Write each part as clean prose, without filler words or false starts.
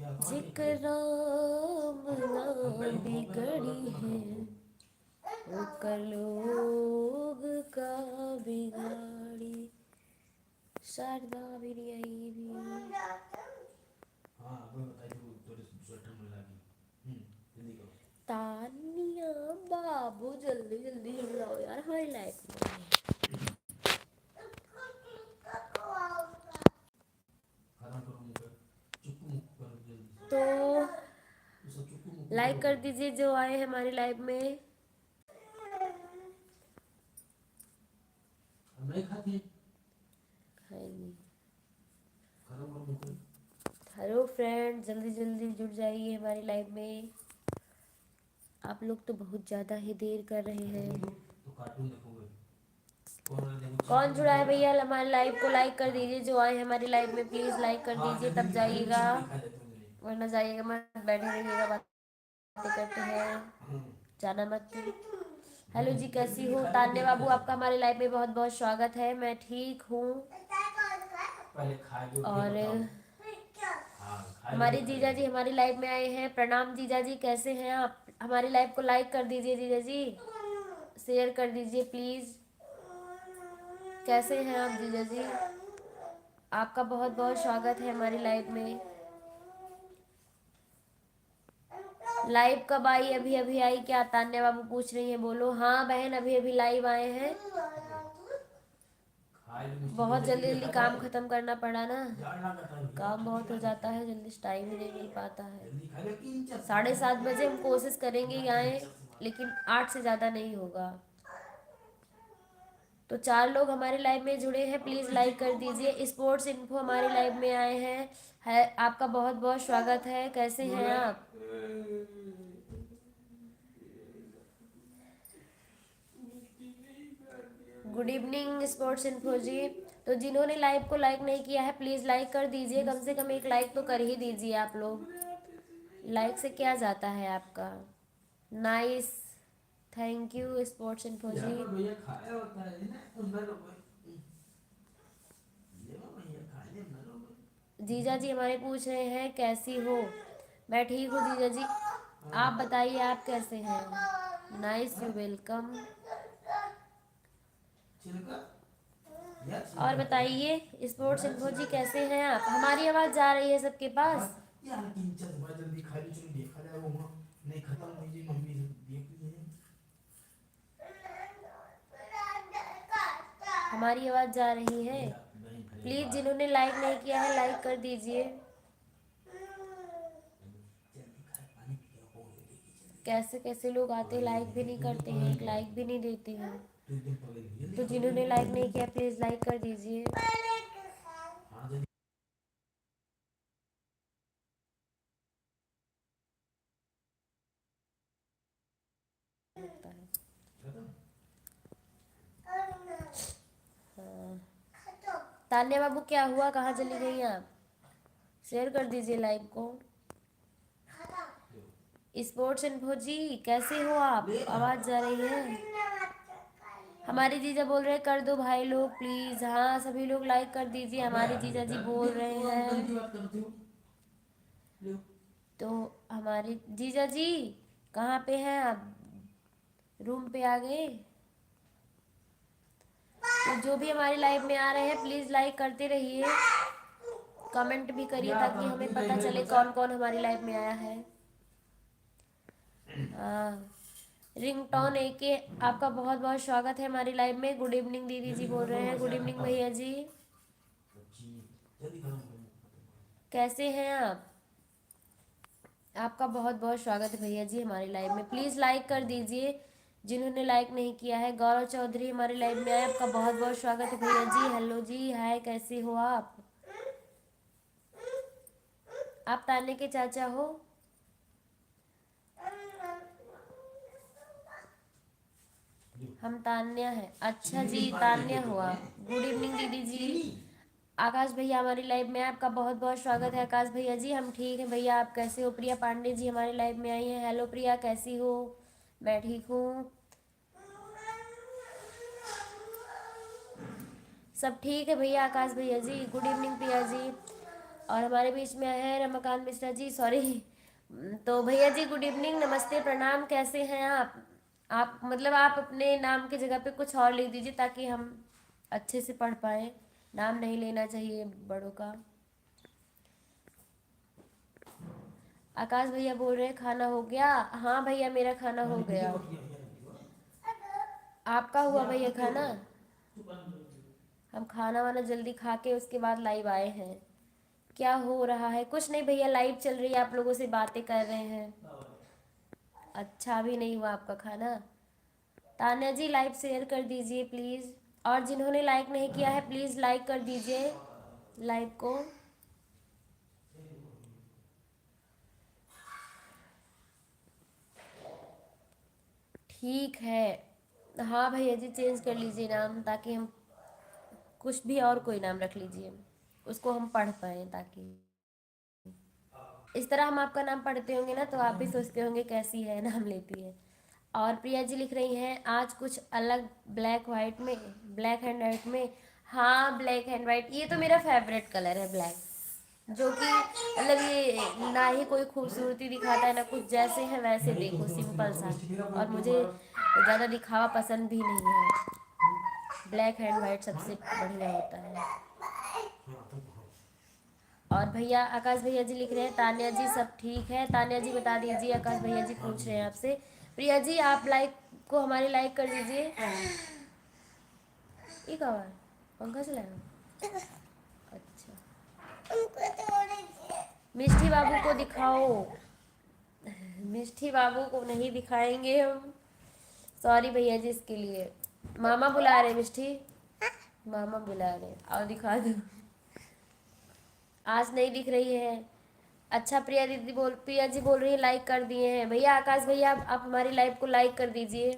जिक्र नाम ना बिगड़ी है वो कलोग का बिगाड़ी। शारदा मेरी आई भी। तानिया बाबू जल्दी जल्दी जुड़ जाओ यार हमारी लाइफ में। तो लाइक कर दीजिए जो आए हमारी लाइफ में। खाएंगे। हेलो फ्रेंड, जल्दी जल्दी जुड़ जाइए हमारी लाइफ में। आप लोग तो बहुत ज़्यादा ही देर कर रहे हैं। कौन जुड़ा है भैया हमारी लाइव को लाइक कर दीजिए जो आए हमारी लाइव में, प्लीज़ लाइक कर दीजिए तब जाइएगा, वरना जाइएगा मत, बैठे रहिएगा बातें करते हैं, जाना मत। हेलो जी, कैसी हो? तान्या बाबू, आपका हमारे लाइव में बहुत बहुत स्वागत है। मैं ठीक हूँ। और हमारे जीजा जी हमारी लाइव में आए हैं। प्रणाम जीजा जी, कैसे हैं आप? हमारी लाइव को लाइक कर दीजिए जीजा जी, शेयर कर दीजिए प्लीज। कैसे हैं आप जीजा जी? आपका बहुत बहुत स्वागत है हमारी लाइव में। लाइव कब आई? अभी अभी आई क्या? तान्या बाबू पूछ रही हैं। बोलो हाँ बहन, अभी अभी लाइव आए हैं। बहुत जल्दी जल्दी काम खत्म करना पड़ा ना, काम बहुत हो जाता है, जल्दी टाइम ही नहीं मिल पाता है। 7:30 बजे हम कोशिश करेंगे कि आए, लेकिन 8 से ज़्यादा नहीं होगा। तो 4 लोग हमारे लाइव में जुड़े हैं, प्लीज़ लाइक कर दीजिए। स्पोर्ट्स इन्फो हमारे लाइव में आए हैं, है आपका बहुत बहुत स्वागत है। कैसे हैं आप? गुड इवनिंग स्पोर्ट्स इन्फो जी। तो जिन्होंने लाइव को लाइक नहीं किया है प्लीज़ लाइक कर दीजिए, कम से कम एक लाइक तो कर ही दीजिए आप लोग। लाइक से क्या जाता है आपका। Nice, thank you sports info ji. जीजा जी हमारे पूछ रहे हैं कैसी हो। मैं ठीक हूँ जीजा जी, आप बताइए आप कैसे हैं? Nice, you welcome. और बताइए स्पोर्ट्स इन्फो जी कैसे हैं आप? हमारी आवाज़ जा रही है सबके पास? हमारी आवाज़ जा रही है? प्लीज़ जिन्होंने लाइक नहीं किया है लाइक कर दीजिए। कैसे कैसे लोग आते लाइक भी नहीं करते हैं, एक लाइक भी नहीं देते हैं। तो जिन्होंने लाइक नहीं किया प्लीज़ लाइक कर दीजिए। हाँ। तान्या बाबू क्या हुआ, कहाँ चली गई आप? शेयर कर दीजिए लाइव को। स्पोर्ट्स इन्फो जी कैसे हो आप? आवाज़ जा रही है? हमारे जीजा बोल रहे हैं कर दो भाई लोग प्लीज़। हाँ सभी लोग लाइक कर दीजिए, हमारे जीजा जी बोल रहे हैं। तो हमारे जीजा जी कहाँ पे हैं आप? रूम पे आ गए? तो जो भी हमारी लाइव में आ रहे हैं प्लीज़ लाइक करते रहिए, कमेंट भी करिए ताकि हमें पता चले कौन कौन हमारी लाइव में आया है। हाँ, रिंगटोन एके आपका बहुत बहुत स्वागत है हमारी लाइव में। गुड इवनिंग दीदी जी बोल रहे हैं। गुड इवनिंग भैया जी, कैसे हैं आप? आपका बहुत बहुत स्वागत है भैया जी हमारी लाइव में। प्लीज़ लाइक कर दीजिए जिन्होंने लाइक नहीं किया है। गौरव चौधरी हमारी लाइव में आए, आपका बहुत बहुत स्वागत है भैया जी। हेलो जी, हाय, कैसे हो आप? आप तान्या के चाचा हो? हम तान्या है। अच्छा जी, तान्या हुआ। गुड इवनिंग दीदी जी। आकाश भैया हमारी लाइव में, आपका बहुत बहुत स्वागत है आकाश भैया जी। हम ठीक हैं भैया, आप कैसे हो? प्रिया पांडे जी हमारी लाइव में आई हैं। हेलो प्रिया, कैसी हो? मैं ठीक हूँ, सब ठीक है भैया। आकाश भैया जी, गुड इवनिंग प्रिया जी। और हमारे बीच में है रमाकांत मिश्रा जी, सॉरी। तो भैया जी गुड इवनिंग, नमस्ते, प्रणाम, कैसे हैं आप मतलब आप अपने नाम की जगह पे कुछ और लिख दीजिए ताकि हम अच्छे से पढ़ पाए। नाम नहीं लेना चाहिए बड़ों का। आकाश भैया बोल रहे हैं खाना हो गया। हाँ भैया मेरा खाना हो गया। आपका हुआ भैया खाना? हम खाना वाना जल्दी खा के उसके बाद लाइव आए हैं। क्या हो रहा है? कुछ नहीं भैया, लाइव चल रही है, आप लोगों से बातें कर रहे हैं। अच्छा भी नहीं हुआ आपका खाना? तान्या जी लाइव शेयर कर दीजिए प्लीज़। और जिन्होंने लाइक नहीं किया है प्लीज़ लाइक कर दीजिए लाइव को। ठीक है। हाँ भैया जी चेंज कर लीजिए नाम, ताकि हम कुछ भी और कोई नाम रख लीजिए, उसको हम पढ़ पाए, ताकि इस तरह हम आपका नाम पढ़ते होंगे ना तो आप भी सोचते होंगे कैसी है नाम लेती है। और प्रिया जी लिख रही हैं आज कुछ अलग, ब्लैक वाइट में, ब्लैक एंड वाइट में। हाँ ब्लैक एंड वाइट, ये तो मेरा फेवरेट कलर है ब्लैक, जो कि मतलब ये ना ही कोई खूबसूरती दिखाता है ना कुछ, जैसे है वैसे देखो, सिंपल सा। और मुझे ज़्यादा दिखावा पसंद भी नहीं है, ब्लैक एंड वाइट सबसे बढ़िया होता है। और भैया आकाश भैया जी लिख रहे हैं तान्या जी सब ठीक है। तान्या जी बता दीजिए, आकाश भैया जी पूछ रहे हैं आपसे। प्रिया जी आप लाइक को हमारी लाइक कर दीजिए। ये कहाँ है? पंखा चलाएगा? अच्छा। मिष्टी बाबू को दिखाओ। मिष्टी बाबू को नहीं दिखाएंगे हम, सॉरी भैया जी इसके लिए। मामा बुला रहे मिष्टी, मामा बुला रहे, और दिखा दो। आज नहीं दिख रही है। अच्छा प्रिया जी बोल रही है लाइक कर दिए हैं। भैया आकाश भैया आप हमारी लाइव को लाइक कर दीजिए।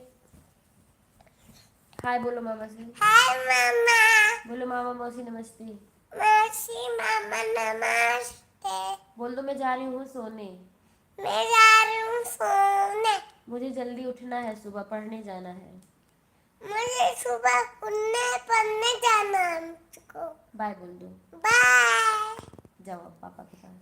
हाय बोलो मामा से। हाय मामा। बोलो मामा मौसी नमस्ते। मौसी मामा नमस्ते। बोल दो मैं जा रही हूँ सोने। मैं जा रही हूँ सोने। मुझे जल्दी उठना है, सुबह पढ़ने जाना है। मुझे सुबह पढ़ने जाना है मुझको। बाय बोल दो। बाय। जाओ अब पापा के पास।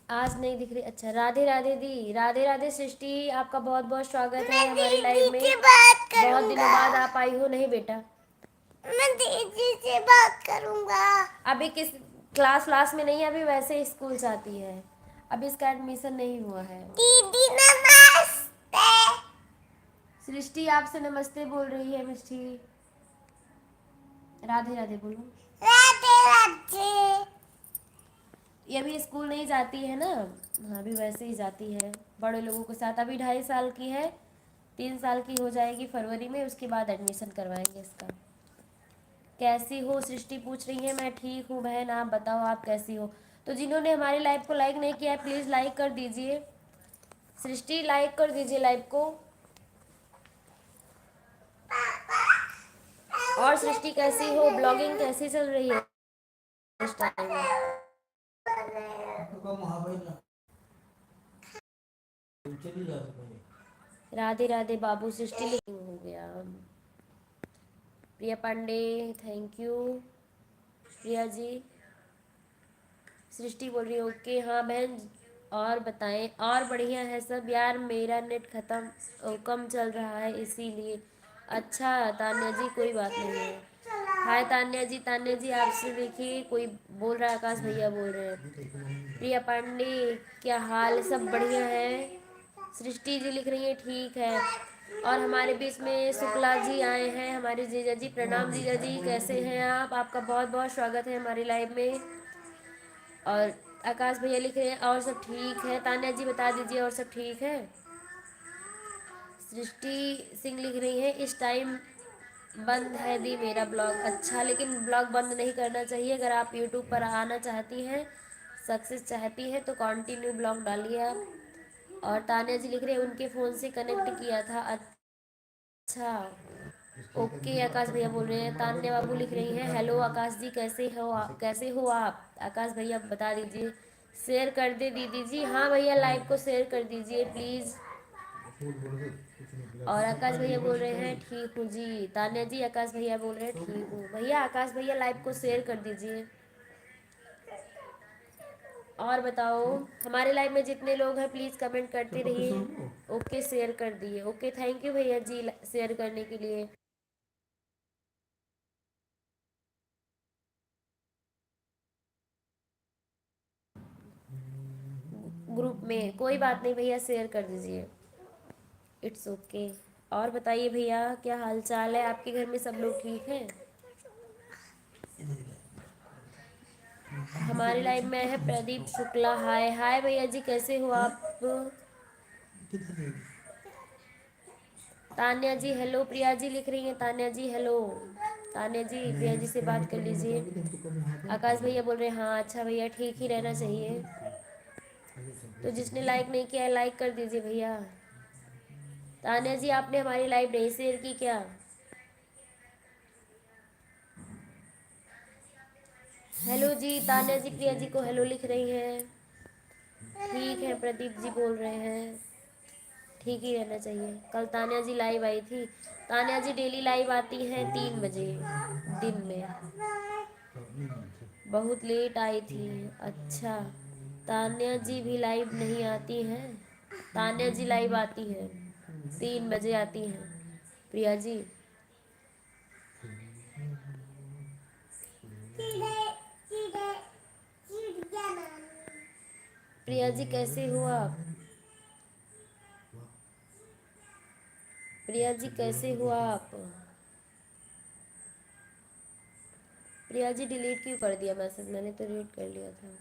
आज नहीं दिख रही। अच्छा राधे राधे दी, राधे राधे सृष्टि, आपका बहुत बहुत स्वागत है हमारी लाइव में। बहुत दिनों बाद आप आई हो। नहीं बेटा मैं दीदी से बात करूंगा। अभी किस क्लास में नहीं है, अभी वैसे स्कूल जाती है, अभी इसका एडमिशन नहीं हुआ है। दीदी नमस्ते। सृष्टि आपसे नमस्ते बोल रही है मिष्टी। राधे राधे बोलो। राधे राधे। ये अभी स्कूल नहीं जाती है ना। हाँ अभी वैसे ही जाती है बड़े लोगों के साथ। अभी 2.5 साल की है, 3 साल की हो जाएगी फरवरी में, उसके बाद एडमिशन करवाएंगे इसका। कैसी हो सृष्टि पूछ रही है। मैं ठीक हूँ बहन, आप बताओ आप कैसी हो। तो जिन्होंने हमारी लाइव को लाइक नहीं किया है प्लीज़ लाइक कर दीजिए। सृष्टि लाइक कर दीजिए लाइव को। और सृष्टि कैसी हो, ब्लॉगिंग कैसी चल रही है इस टाइम? राधे राधे बाबू, सृष्टि लिखिंग हो गया। प्रिया पांडे थैंक यू। प्रिया जी सृष्टि बोल रही है ओके हाँ बहन। और बताएं, और बढ़िया है सब यार, मेरा नेट ख़त्म कम चल रहा है इसीलिए। अच्छा तान्या जी कोई बात नहीं है। हाय तान्या जी, तान्या जी आपसे देखिए कोई बोल रहा है, आकाश भैया बोल रहे हैं। प्रिया पांडे क्या हाल, सब बढ़िया है। सृष्टि जी लिख रही है ठीक है। और हमारे बीच में शुक्ला जी आए हैं, हमारे जीजा जी। प्रणाम जीजा जी, कैसे हैं आप? आपका बहुत बहुत स्वागत है हमारी लाइव में। और आकाश भैया लिख रहे हैं और सब ठीक है। तान्या जी बता दीजिए और सब ठीक है। सृष्टि सिंह लिख रही है इस टाइम बंद है दी मेरा ब्लॉग। अच्छा लेकिन ब्लॉग बंद नहीं करना चाहिए, अगर आप यूट्यूब पर आना चाहती हैं, सक्सेस चाहती हैं तो कंटिन्यू ब्लॉग डालिए आप। और तान्या जी लिख रहे हैं उनके फ़ोन से कनेक्ट किया था। अच्छा ओके आकाश भैया बोल रहे हैं। तान्या बाबू लिख रही हैं हेलो आकाश जी कैसे हो आप, कैसे हो आप? आकाश भैया बता दीजिए। शेयर कर दे दीदी जी। हाँ भैया लाइव को शेयर कर दीजिए प्लीज़। और आकाश भैया बोल रहे हैं ठीक हूँ जी। तान्या जी आकाश भैया बोल रहे हैं ठीक हूँ। भैया आकाश भैया लाइव को शेयर कर दीजिए। और बताओ, हमारे लाइव में जितने लोग हैं प्लीज़ कमेंट करते रहिए। ओके शेयर कर दिए। ओके थैंक यू भैया जी शेयर करने के लिए। ग्रुप में कोई बात नहीं भैया, शेयर कर दीजिए। It's okay. और बताइए भैया क्या हाल चाल है, आपके घर में सब लोग ठीक हैं? हमारे लाइव में है प्रदीप शुक्ला। हाय हाय भैया जी, कैसे हो आप? तान्या जी हेलो। प्रिया जी लिख रही हैं तान्या जी हेलो। तान्या जी प्रिया जी से बात कर लीजिए। आकाश भैया बोल रहे हैं हाँ अच्छा भैया ठीक ही रहना चाहिए। तो जिसने लाइक नहीं किया है लाइक कर दीजिए भैया। तान्या जी आपने हमारी लाइव नहीं शेयर की क्या? हेलो जी तान्या जी प्रिया जी को हेलो लिख रही हैं। ठीक है प्रदीप जी बोल रहे हैं ठीक ही रहना चाहिए। कल तान्या जी लाइव आई थी। तान्या जी डेली लाइव आती हैं 3 बजे दिन में। बहुत लेट आई थी। अच्छा, तान्या जी भी लाइव नहीं आती हैं? तान्या जी लाइव आती हैं, 3 बजे आती हैं। प्रिया जी प्रिया जी कैसे हो आप? प्रिया जी कैसे हो आप? प्रिया जी डिलीट क्यों कर दिया मैसेज? मैंने तो रीड कर लिया था।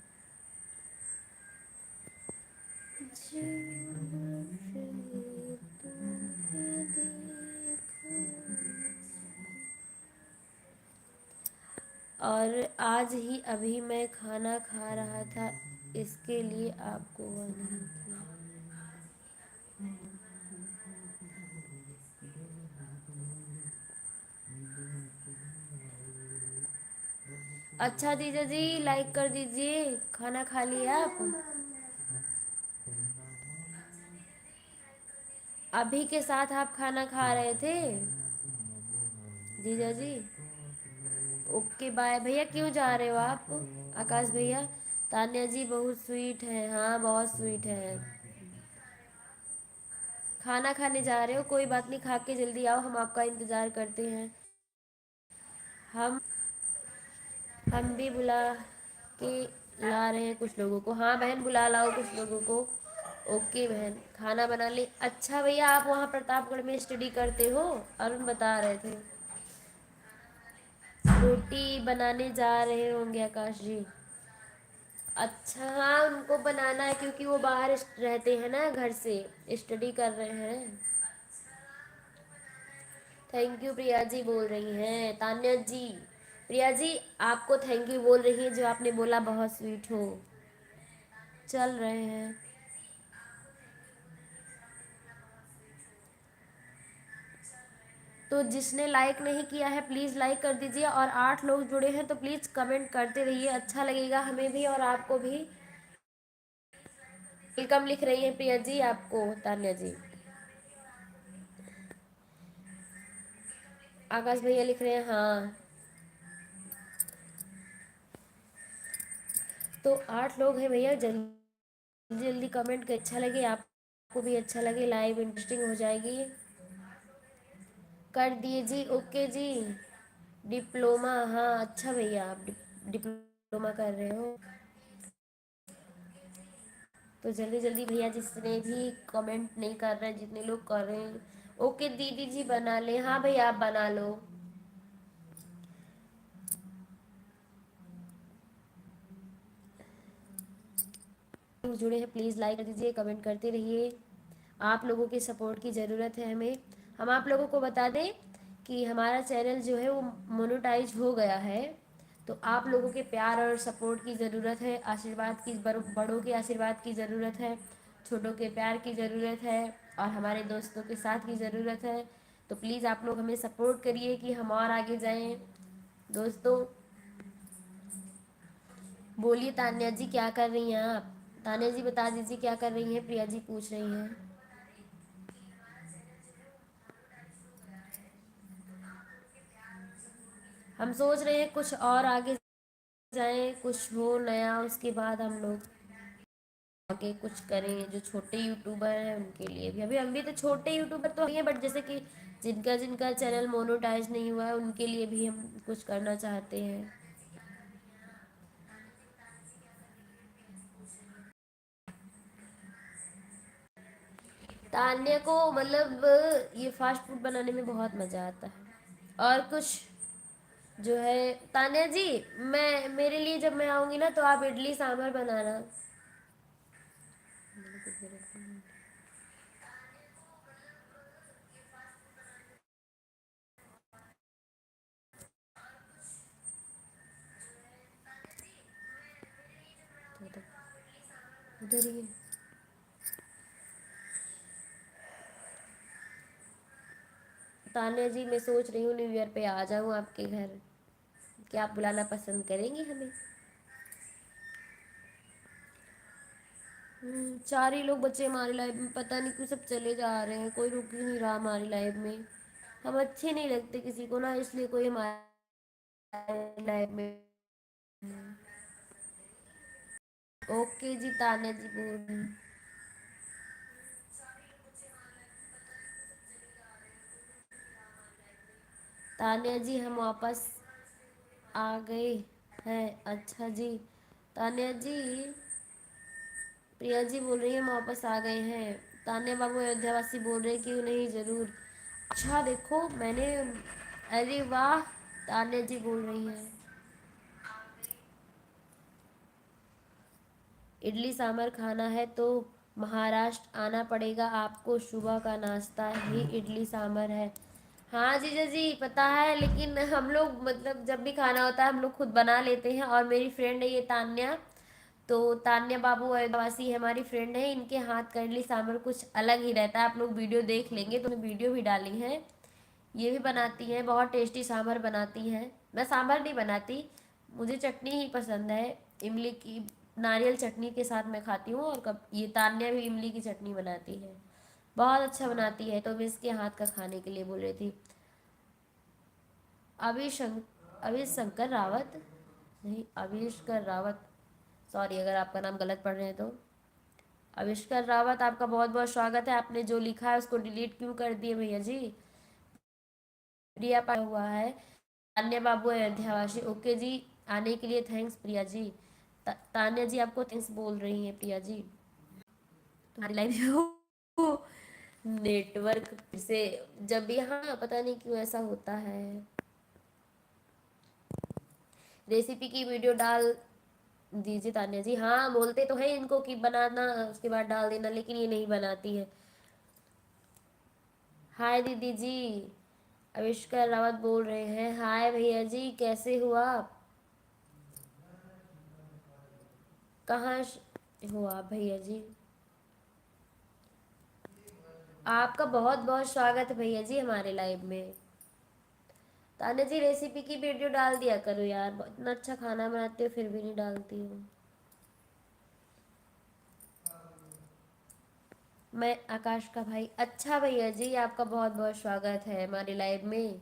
और आज ही अभी मैं खाना खा रहा था, इसके लिए आपको वह नहीं किया। अच्छा जीजा जी लाइक कर दीजिए। खाना खा लिया आप? अभी के साथ आप खाना खा रहे थे जीजा जी? ओके बाय भैया। क्यों जा रहे हो आप आकाश भैया? तान्या जी बहुत स्वीट है। हाँ बहुत स्वीट है। खाना खाने जा रहे हो? कोई बात नहीं, खा के जल्दी आओ, हम आपका इंतज़ार करते हैं। हम भी बुला के ला रहे हैं कुछ लोगों को। हाँ बहन बुला लाओ कुछ लोगों को। ओके बहन खाना बना ले। अच्छा भैया आप वहाँ प्रतापगढ़ में स्टडी करते हो? अरुण बता रहे थे रोटी बनाने जा रहे होंगे आकाश जी। अच्छा हाँ उनको बनाना है क्योंकि वो बाहर रहते हैं ना, घर से स्टडी कर रहे हैं। थैंक यू प्रिया जी बोल रही हैं तान्या जी। प्रिया जी आपको थैंक यू बोल रही हैं, जो आपने बोला बहुत स्वीट हो। चल रहे हैं। तो जिसने लाइक नहीं किया है प्लीज़ लाइक कर दीजिए। और 8 लोग जुड़े हैं तो प्लीज़ कमेंट करते रहिए, अच्छा लगेगा हमें भी और आपको भी। वेलकम लिख रही है प्रिया जी आपको तान्या जी। आकाश भैया लिख रहे हैं हाँ। तो 8 लोग हैं भैया, जल्दी जल्दी कमेंट कर, अच्छा लगे आपको भी अच्छा लगे, लाइव इंटरेस्टिंग हो जाएगी। कर दिए जी। ओके जी। डिप्लोमा हाँ अच्छा भैया आप डिप्लोमा कर रहे हो तो जल्दी जल्दी भैया, जिसने भी कमेंट नहीं कर रहे हैं जितने लोग कर रहे हैं। ओके दीदी जी बना ले। हाँ भैया आप बना लो। जुड़े हैं प्लीज़ लाइक कर दीजिए, कमेंट करते रहिए। आप लोगों के सपोर्ट की ज़रूरत है हमें। हम आप लोगों को बता दें कि हमारा चैनल जो है वो मोनेटाइज हो गया है। तो आप लोगों के प्यार और सपोर्ट की ज़रूरत है, आशीर्वाद की, बड़ों के आशीर्वाद की ज़रूरत है, छोटों के प्यार की ज़रूरत है, और हमारे दोस्तों के साथ की ज़रूरत है। तो प्लीज़ आप लोग हमें सपोर्ट करिए कि हम और आगे जाएं। दोस्तों बोलिए तान्या जी क्या कर रही हैं आप? तान्या जी बता दीजिए क्या कर रही हैं, प्रिया जी पूछ रही हैं। हम सोच रहे हैं कुछ और आगे जाएं, कुछ हो नया, उसके बाद हम लोग आगे कुछ करें। जो छोटे यूट्यूबर हैं उनके लिए भी, अभी हम भी तो छोटे यूट्यूबर तो हैं, बट जैसे कि जिनका जिनका चैनल मोनोटाइज नहीं हुआ है उनके लिए भी हम कुछ करना चाहते हैं। तान्या को मतलब ये फास्ट फूड बनाने में बहुत मज़ा आता है। और कुछ जो है तान्या जी, मैं मेरे लिए जब मैं आऊँगी ना तो आप इडली सांभर बनाना। उधर ही है। तान्या जी, मैं सोच रही हूँ न्यू ईयर पे आ जाऊँ आपके घर। क्या आप बुलाना पसंद करेंगी हमें? चार ही लोग बच्चे हमारी लाइफ में, पता नहीं क्यों सब चले जा रहे हैं, कोई रुक ही नहीं रहा हमारी लाइफ में। हम अच्छे नहीं लगते किसी को ना, इसलिए कोई हमारी लाइफ में। ओके जी, तान्या जी बोल रही हैं। तान्या जी हम वापस आ गए हैं। अच्छा जी। तान्या जी, प्रिया जी बोल रही है हम वापस आ गए हैं। तान्या बाबू अयोध्यावासी बोल रहे हैं कि नहीं ज़रूर। अच्छा देखो मैंने, अरे वाह, तान्या जी बोल रही हैं इडली सांभर खाना है तो महाराष्ट्र आना पड़ेगा आपको, सुबह का नाश्ता ही इडली सांभर है। हाँ जीजा जी पता है, लेकिन हम लोग मतलब जब भी खाना होता है हम लोग खुद बना लेते हैं। और मेरी फ्रेंड है ये तान्या, तो तान्या बाबू अयोध्यावासी हमारी फ्रेंड है, इनके हाथ का इडली सांभर कुछ अलग ही रहता है। आप लोग वीडियो देख लेंगे तो वीडियो भी डाली है। ये भी बनाती हैं, बहुत टेस्टी सांभर बनाती हैं। मैं सांभर नहीं बनाती, मुझे चटनी ही पसंद है, इमली की नारियल चटनी के साथ मैं खाती हूँ। और कब ये तान्या भी इमली की चटनी बनाती है, बहुत अच्छा बनाती है। तो मैं इसके हाथ का खाने के लिए बोल रही थी। अभिशंक अभिशंकर रावत, नहीं अभिष्कर रावत, सॉरी अगर आपका नाम गलत पढ़ रहे हैं तो। अविष्कर रावत, आपका बहुत बहुत स्वागत है। आपने जो लिखा है उसको डिलीट क्यों कर दिए भैया जी? प्रिया पाया हुआ है। तान्या बाबू अयोध्यावासी, ओके जी, आने के लिए थैंक्स प्रिया जी। तान्या जी आपको थैंक्स बोल रही हैं प्रिया जी। तुम्हारी लाइफ में नेटवर्क से जब भी, हाँ पता नहीं क्यों ऐसा होता है। रेसिपी की वीडियो डाल दीजिए तान्या जी। हाँ बोलते तो हैं इनको कि बनाना उसके बाद डाल देना, लेकिन ये नहीं बनाती है। हाय दीदी जी, आविष्कार रावत बोल रहे हैं। हाय भैया जी, कैसे हो आप? कहाँ हो आप भैया जी? आपका बहुत बहुत स्वागत है भैया जी हमारे लाइव में। तान्या जी रेसिपी की वीडियो डाल दिया करो यार, इतना अच्छा खाना बनाते हो फिर भी नहीं डालती हो। मैं आकाश का भाई, अच्छा भैया जी आपका बहुत बहुत स्वागत है हमारे लाइव में।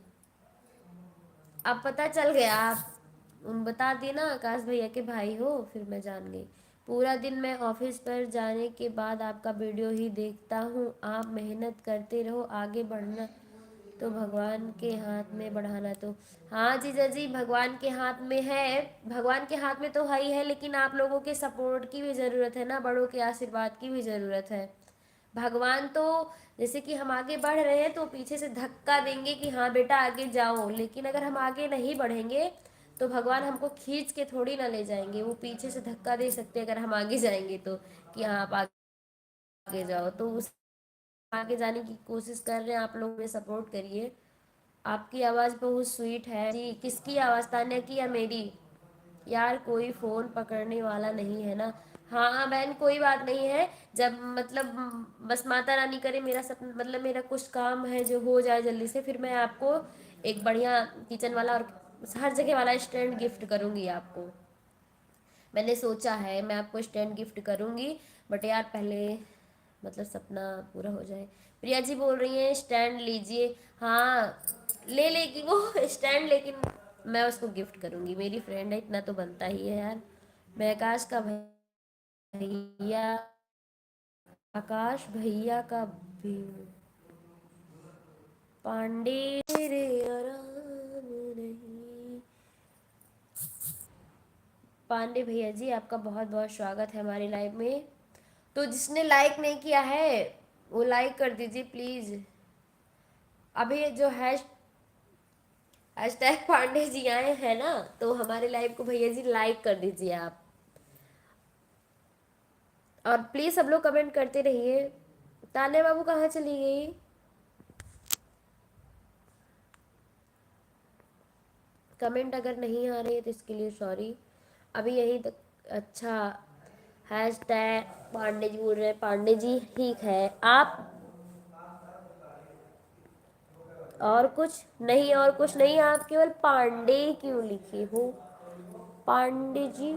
अब पता चल गया, आप बता दिए ना आकाश भैया के भाई हो, फिर मैं जान गई। पूरा दिन मैं ऑफिस पर जाने के बाद आपका वीडियो ही देखता हूँ। आप मेहनत करते रहो, आगे बढ़ना तो भगवान के हाथ में, बढ़ाना तो। हाँ जीजा जी, भगवान के हाथ में है। भगवान के हाथ में तो है ही है, लेकिन आप लोगों के सपोर्ट की भी ज़रूरत है ना, बड़ों के आशीर्वाद की भी ज़रूरत है। भगवान तो जैसे कि हम आगे बढ़ रहे हैं तो पीछे से धक्का देंगे कि हाँ बेटा आगे जाओ, लेकिन अगर हम आगे नहीं बढ़ेंगे तो भगवान हमको खींच के थोड़ी ना ले जाएंगे। वो पीछे से धक्का दे सकते हैं अगर हम आगे जाएंगे तो, कि हाँ आप आगे जाओ। तो उस आगे जाने की कोशिश कर रहे हैं, आप लोग मुझे सपोर्ट करिए। आपकी आवाज़ बहुत स्वीट है जी। किसकी आवाज़, तान्या की या मेरी? यार कोई फ़ोन पकड़ने वाला नहीं है ना। हाँ हाँ बहन, कोई बात नहीं है। जब मतलब बस माता रानी करे मेरा सब, मतलब मेरा कुछ काम है जो हो जाए जल्दी से, फिर मैं आपको एक बढ़िया किचन वाला और हर जगह वाला स्टैंड गिफ्ट करूँगी आपको। मैंने सोचा है मैं आपको स्टैंड गिफ्ट करूँगी, बट यार पहले मतलब सपना पूरा हो जाए। प्रिया जी बोल रही हैं स्टैंड लीजिए। हाँ ले लेगी वो स्टैंड, लेकिन मैं उसको गिफ्ट करूंगी, मेरी फ्रेंड है, इतना तो बनता ही है यार। मैं आकाश का भैया, आकाश भैया का भी हूँ। पांडे तेरे आराम नहीं। पांडे भैया जी, आपका बहुत बहुत स्वागत है हमारी लाइव में। तो जिसने लाइक नहीं किया है वो लाइक कर दीजिए प्लीज। अभी जो हैशटैग पांडे जी आए हैं ना, तो हमारे लाइव को भैया जी लाइक कर दीजिए आप। और प्लीज सब लोग कमेंट करते रहिए। तान्या बाबू कहाँ चली गई? कमेंट अगर नहीं आ रहे तो इसके लिए सॉरी। अभी यहीं तक। अच्छा, हैश टैग पांडे जी बोल रहे हैं, पांडे जी ठीक है आप। और कुछ नहीं, और कुछ नहीं, आप केवल पांडे क्यों लिखे हो? पांडे जी।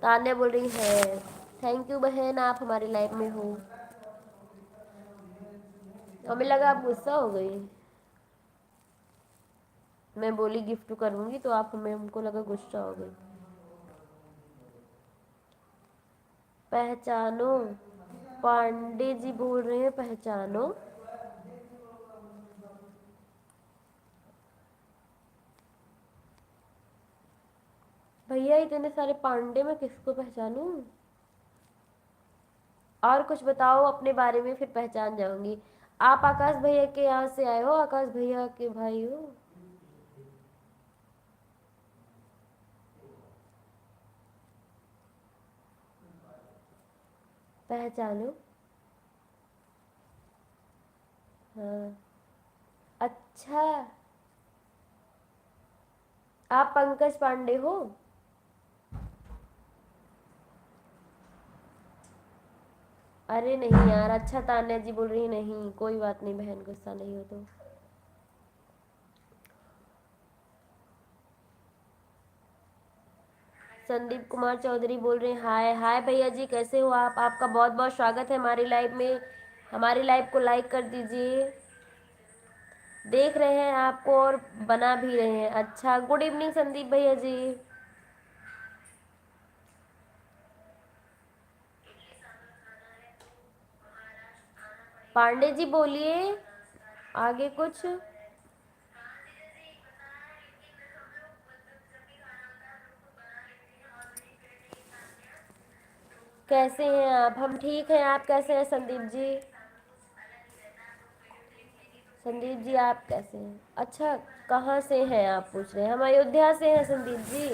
तान्या बोल रही है थैंक यू बहन, आप हमारी लाइफ में हो। हमें लगा आप गुस्सा हो गई। मैं बोली गिफ्ट करूंगी तो आप हमें, हमको लगा गुस्सा हो गई। पहचानो, पांडे जी बोल रहे हैं पहचानो। भैया इतने सारे पांडे में किसको पहचानूं? और कुछ बताओ अपने बारे में, फिर पहचान जाऊंगी। आप आकाश भैया के यहाँ से आए हो? आकाश भैया के भाई हो? पहचानो। हाँ। अच्छा, आप पंकज पांडे हो? अरे नहीं यार, अच्छा तान्या जी बोल रही नहीं, कोई बात नहीं बहन, गुस्सा नहीं हो तो। संदीप कुमार चौधरी बोल रहे हैं हाय हाय भैया जी, कैसे हो आप? आपका बहुत बहुत स्वागत है हमारी लाइव में। हमारी लाइव को लाइक कर दीजिए। देख रहे हैं आपको और बना भी रहे हैं। अच्छा, गुड इवनिंग संदीप भैया जी। पांडे जी बोलिए आगे कुछ। कैसे हैं आप? हम ठीक हैं, आप कैसे हैं संदीप जी? संदीप जी आप कैसे हैं? अच्छा, कहाँ से हैं आप पूछ रहे हैं? हम अयोध्या से हैं संदीप जी।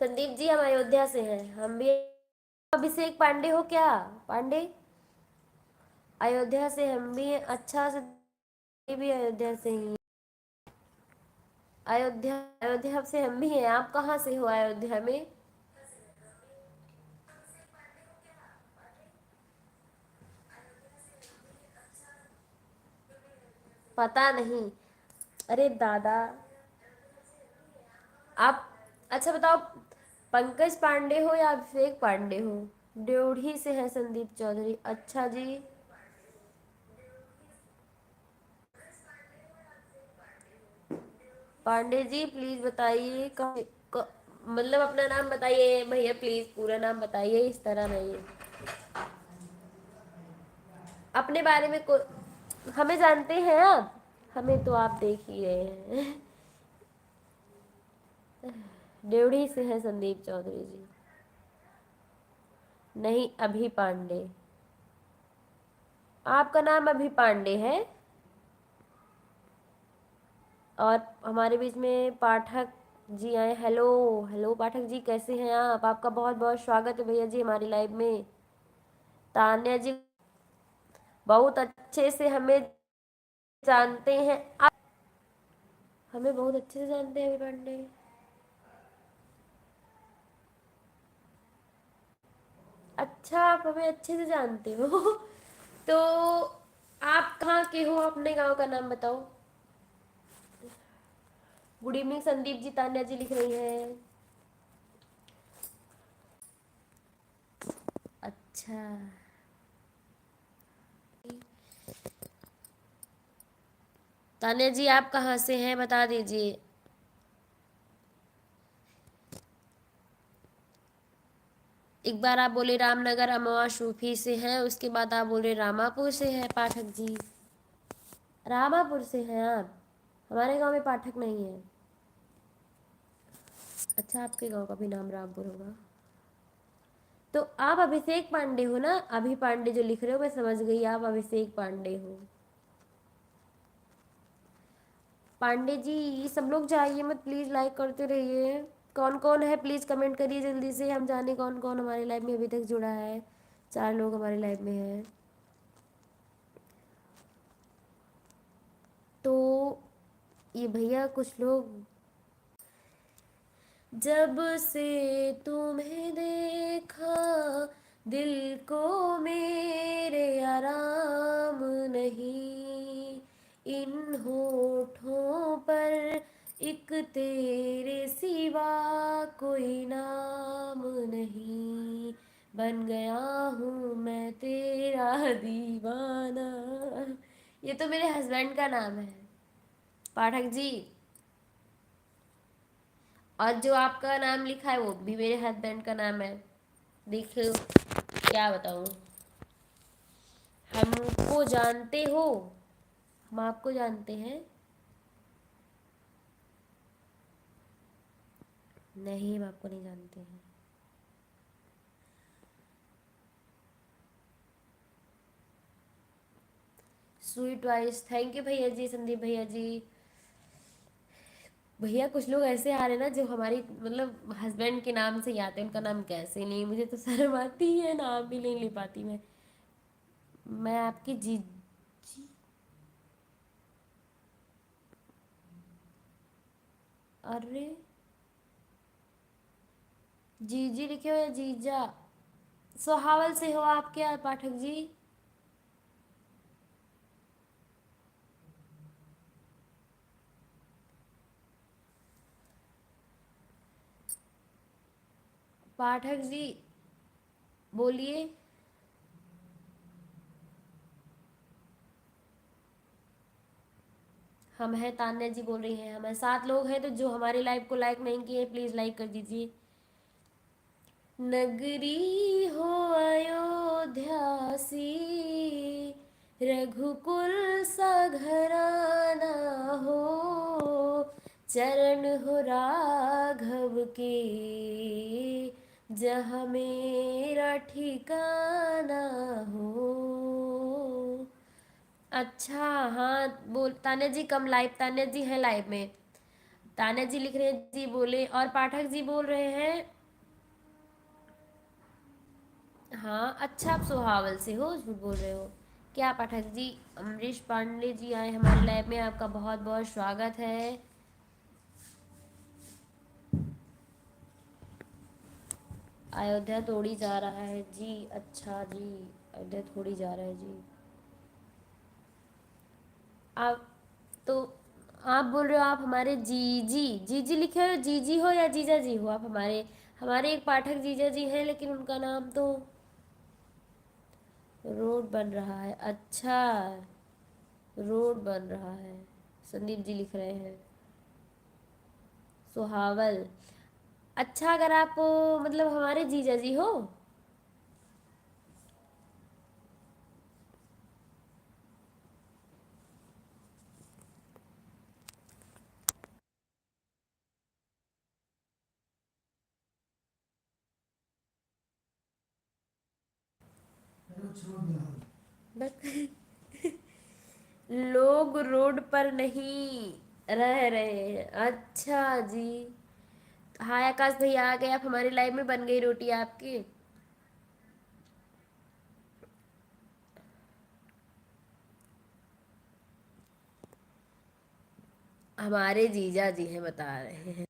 संदीप जी हम अयोध्या से हैं, हम भी। अभिषेक पांडे हो क्या? पांडे, अयोध्या से हम भी हैं। अच्छा से, ये भी अयोध्या से ही हैं। अयोध्या, अयोध्या से हम भी हैं। आप कहाँ से हो अयोध्या में? पता नहीं। अरे दादा, आप अच्छा बताओ, पंकज पांडे हो या अभिषेक पांडे हो? ड्योढ़ी से है संदीप चौधरी, अच्छा जी। पांडे जी प्लीज बताइए मतलब अपना नाम बताइए भैया प्लीज, पूरा नाम बताइए, इस तरह नहीं। अपने बारे में हमें जानते हैं आप? हमें तो आप देख ही रहे हैं। ड्योढ़ी से है संदीप चौधरी जी। नहीं, अभी पांडे। आपका नाम अभी पांडे है। और हमारे बीच में पाठक जी आए। हेलो हेलो पाठक जी, कैसे हैं आप? आपका बहुत बहुत स्वागत है भैया जी हमारी लाइव में। तान्या जी बहुत अच्छे से हमें जानते हैं आप। हमें बहुत अच्छे से जानते हैं अभी पांडे। अच्छा, आप हमें अच्छे से जानते हो। तो आप कहाँ के हो? अपने गांव का नाम बताओ। गुड इवनिंग संदीप जी, तान्या जी लिख रही हैं। अच्छा, तान्या जी आप कहाँ से हैं बता दीजिए। एक बार आप बोले रामनगर अमवा शूफी से हैं, उसके बाद आप बोले रामापुर से हैं पाठक जी। रामापुर से हैं आप। हमारे गांव में पाठक नहीं है। अच्छा आपके गांव का भी नाम रामपुर होगा। तो आप अभिषेक पांडे हो ना, अभी पांडे जो लिख रहे हो मैं समझ गई, आप अभिषेक पांडे हो। पांडे जी सब लोग जाइए मत प्लीज़, लाइक करते रहिए। कौन कौन है प्लीज़ कमेंट करिए जल्दी से, हम जाने कौन कौन हमारे लाइव में अभी तक जुड़ा है। 4 लोग हमारे लाइव में हैं। तो ये भैया कुछ लोग, जब से तुम्हें देखा दिल को मेरे आराम नहीं, इन होठों पर एक तेरे सिवा कोई नाम नहीं, बन गया हूँ मैं तेरा दीवाना। ये तो मेरे हस्बैंड का नाम है पाठक जी। और जो आपका नाम लिखा है वो भी मेरे हस्बैंड का नाम है। देखो क्या बताऊँ। हमको जानते हो, हम आपको जानते हैं। नहीं हम आपको नहीं जानते हैं। स्वीट वाइस थैंक यू भैया जी, संदीप भैया जी। भैया कुछ लोग ऐसे आ रहे हैं ना जो हमारी मतलब हस्बैंड के नाम से ही आते हैं, उनका नाम कैसे नहीं, मुझे तो शर्म आती है, नाम भी नहीं ले पाती मैं। मैं आपकी जी, अरे जीजी लिखे हो या जीजा। सोहावल से हो आप क्या पाठक जी। पाठक जी बोलिए। हम हैं तान्या जी बोल रही हैं, हमें 7 लोग हैं, तो जो हमारे लाइव को लाइक नहीं किए प्लीज़ लाइक कर दीजिए। नगरी हो अयोध्या सी, रघुकुल सा घराना हो, चरण हो राघव के, जहाँ मेरा ठिकाना हो। अच्छा हाँ बोल तान्या जी कम लाइव, तान्या जी है लाइव में। तान्या जी लिख रहे हैं जी बोले, और पाठक जी बोल रहे हैं। हाँ अच्छा आप सोहावल से हो, झूठ बोल रहे हो क्या पाठक जी। अमरीश पांडे जी आए हमारे लाइव में, आपका बहुत बहुत स्वागत है। अयोध्या थोड़ी जा रहा है जी, अच्छा जी अयोध्या थोड़ी जा रहा है जी। आप तो आप बोल रहे हो आप हमारे जीजी, जीजी लिखे हो, जीजी हो या जीजा जी हो आप हमारे। हमारे एक पाठक जीजा जी हैं लेकिन उनका नाम तो रोड बन रहा है। अच्छा रोड बन रहा है, संदीप जी लिख रहे हैं सुहावल। अच्छा अगर आप मतलब हमारे जीजा जी हो। बस लोग रोड पर नहीं रह रहे हैं, अच्छा जी। हाय आकाश भैया आ गए आप हमारे लाइव में, बन गई रोटी आपकी। हमारे जीजा जी हैं बता रहे हैं।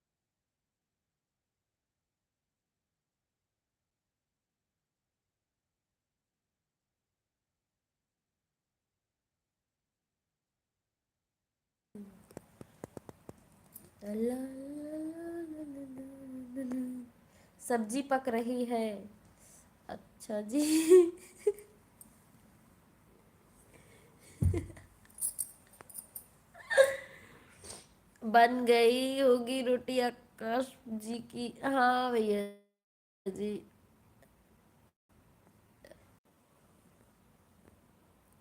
सब्जी पक रही है, अच्छा जी। बन गई होगी रोटी आकाश जी की। हाँ भैया जी।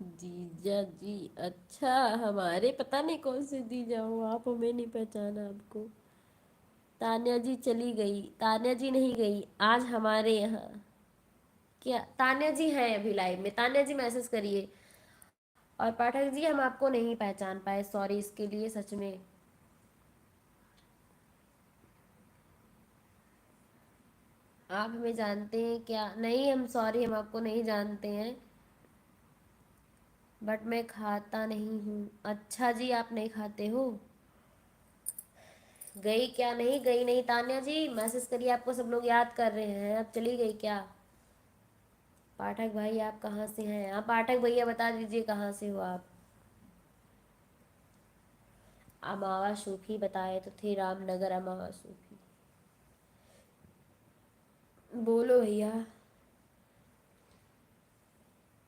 जीजा जी, अच्छा। हमारे पता नहीं कौन से जीजा हो आप, हमें नहीं पहचाना आपको। तान्या जी चली गई, तान्या जी नहीं गई आज हमारे यहाँ। क्या तान्या जी हैं अभी लाइव में? तान्या जी मैसेज करिए। और पाठक जी हम आपको नहीं पहचान पाए, सॉरी इसके लिए सच में। आप हमें जानते हैं क्या? नहीं, हम सॉरी, हम आपको नहीं जानते हैं। बट मैं खाता नहीं हूँ। अच्छा जी, आप नहीं खाते हो? गई क्या? नहीं गई नहीं तान्या जी, मैसेज करिए, आपको सब लोग याद कर रहे हैं। अब चली गई क्या? पाठक भाई आप कहाँ से हैं? आप पाठक भैया बता दीजिए कहाँ से हो आप। अमावा सूफी बताए तो थे, रामनगर अमावा सूफी। बोलो भैया।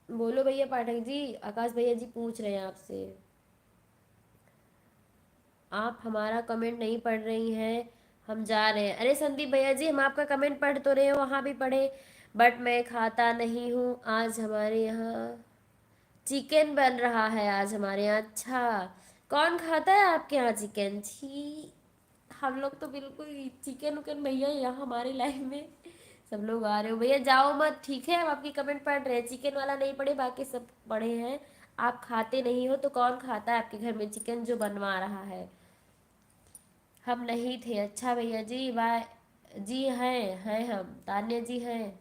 बोलो भैया पाठक जी, आकाश भैया जी पूछ रहे हैं आपसे। आप हमारा कमेंट नहीं पढ़ रही हैं, हम जा रहे हैं। अरे संदीप भैया जी, हम आपका कमेंट पढ़ तो रहे हो, वहाँ भी पढ़े। बट मैं खाता नहीं हूँ आज हमारे यहाँ। चिकन बन रहा है आज हमारे यहाँ। अच्छा, कौन खाता है आपके यहाँ चिकन? छी, हम लोग तो बिल्कुल ही चिकन उकन भैया यहाँ हमारे लाइफ में। सब लोग आ रहे हो भैया, जाओ मत, ठीक है? हम आपकी कमेंट पढ़ रहे हैं, चिकन वाला नहीं पढ़े, बाकी सब पढ़े हैं। आप खाते नहीं हो तो कौन खाता है आपके घर में चिकन जो बनवा रहा है? हम नहीं थे। अच्छा भैया जी, बाय। जी हैं हम, तान्या जी हैं।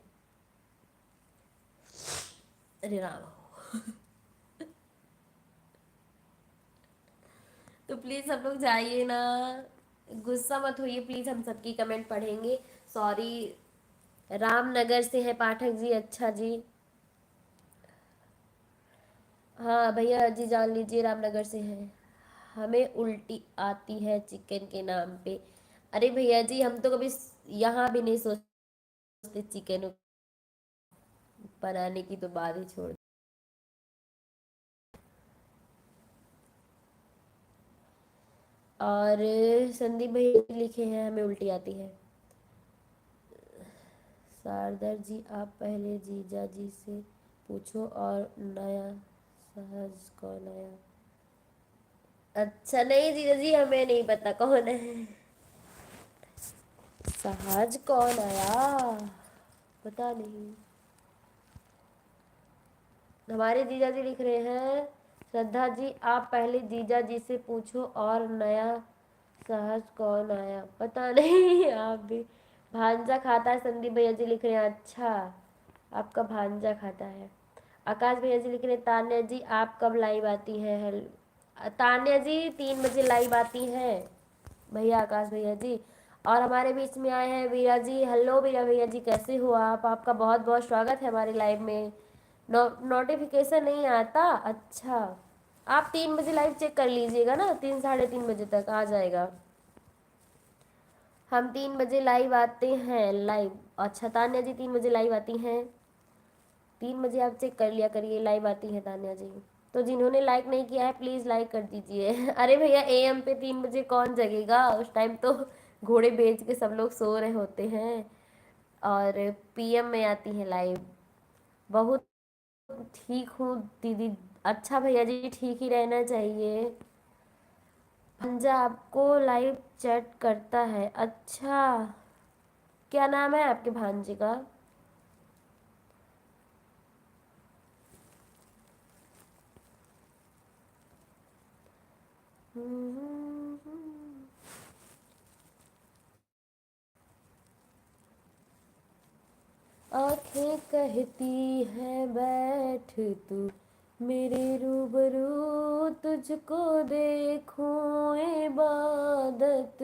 अरे राम। तो प्लीज़ सब लोग जाइए ना, गुस्सा मत होइए प्लीज़, हम सबकी कमेंट पढ़ेंगे। सॉरी। रामनगर से है पाठक जी, अच्छा जी। हाँ भैया जी जान लीजिए, रामनगर से है। हमें उल्टी आती है चिकन के नाम पे। अरे भैया जी, हम तो कभी यहाँ भी नहीं सोचते चिकन बनाने की, तो बात ही छोड़। और संदीप भैया लिखे हैं हमें उल्टी आती है। शारदा जी, आप पहले जीजा जी से पूछो और नया सहज कौन आया? अच्छा नहीं जीजा जी, हमें नहीं पता कौन है। सहज कौन आया? पता नहीं। हमारे जीजा जी लिख रहे हैं, श्रद्धा जी आप पहले जीजा जी से पूछो और नया सहज कौन आया? पता नहीं। आप भी। भांजा खाता है, संदीप भैया जी लिख रहे हैं। अच्छा, आपका भांजा खाता है। आकाश भैया जी लिख रहे हैं, तान्या जी आप कब लाइव आती हैं? तान्या जी 3 बजे लाइव आती हैं भैया, आकाश भैया जी। और हमारे बीच में आए हैं वीरा जी। हेलो वीरा भैया जी, कैसे हो आप? आपका बहुत बहुत स्वागत है हमारे लाइव में। नोटिफिकेशन नहीं आता? अच्छा, आप 3 बजे लाइव चेक कर लीजिएगा ना, 3 साढ़े 3 बजे तक आ जाएगा। हम 3 बजे लाइव आते हैं, लाइव। अच्छा, तान्या जी 3 बजे लाइव आती हैं। 3 बजे आप चेक कर लिया करिए, लाइव आती है तान्या जी। तो जिन्होंने लाइक नहीं किया है प्लीज़ लाइक कर दीजिए। अरे भैया, एएम पे 3 बजे कौन जगेगा? उस टाइम तो घोड़े बेच के सब लोग सो रहे होते हैं। और पीएम में आती है लाइव। बहुत ठीक हूँ दीदी। अच्छा भैया जी, ठीक ही रहना चाहिए। पंजा आपको लाइव चैट करता है? अच्छा, क्या नाम है आपके भांजे का? आंखें कहती हैं बैठ तू मेरे रूबरू, तुझको देखूं इबादत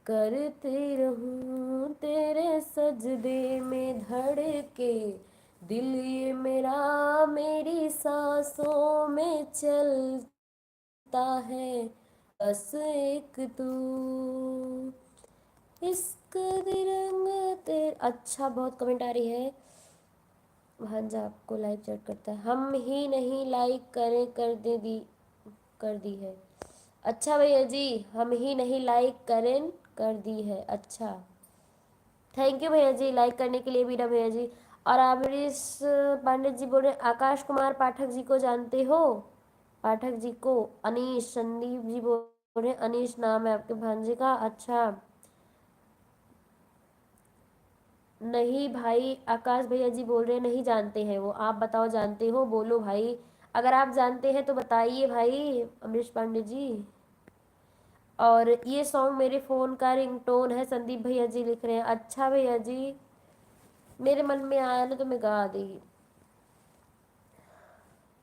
करती रहूं तेरे सजदे में धड़के दिल ये मेरा, मेरी सांसों में चलता है बस एक तू। इश्क दी रंग तेरे। अच्छा, बहुत कमेंट आ रही है। भांजा आपको लाइव चैट करता है? हम ही नहीं, लाइक करें कर दे दी, कर दी है। अच्छा भैया जी, हम ही नहीं लाइक करें कर दी है। अच्छा, थैंक यू भैया जी लाइक करने के लिए मीरा भैया जी। और अमरीश पांडे जी बोल रहे हैं, आकाश कुमार पाठक जी को जानते हो? पाठक जी को। अनीश संदीप जी बोल रहे हैं, अनीश नाम है आपके भांजे का। अच्छा, नहीं भाई, आकाश भैया जी बोल रहे हैं नहीं जानते हैं वो। आप बताओ जानते हो, बोलो भाई। अगर आप जानते हैं तो बताइए भाई अमरीश पांडे जी। और ये सॉन्ग मेरे फ़ोन का रिंगटोन है, संदीप भैया जी लिख रहे हैं। अच्छा भैया जी, मेरे मन में आया ना तो मैं गा दी।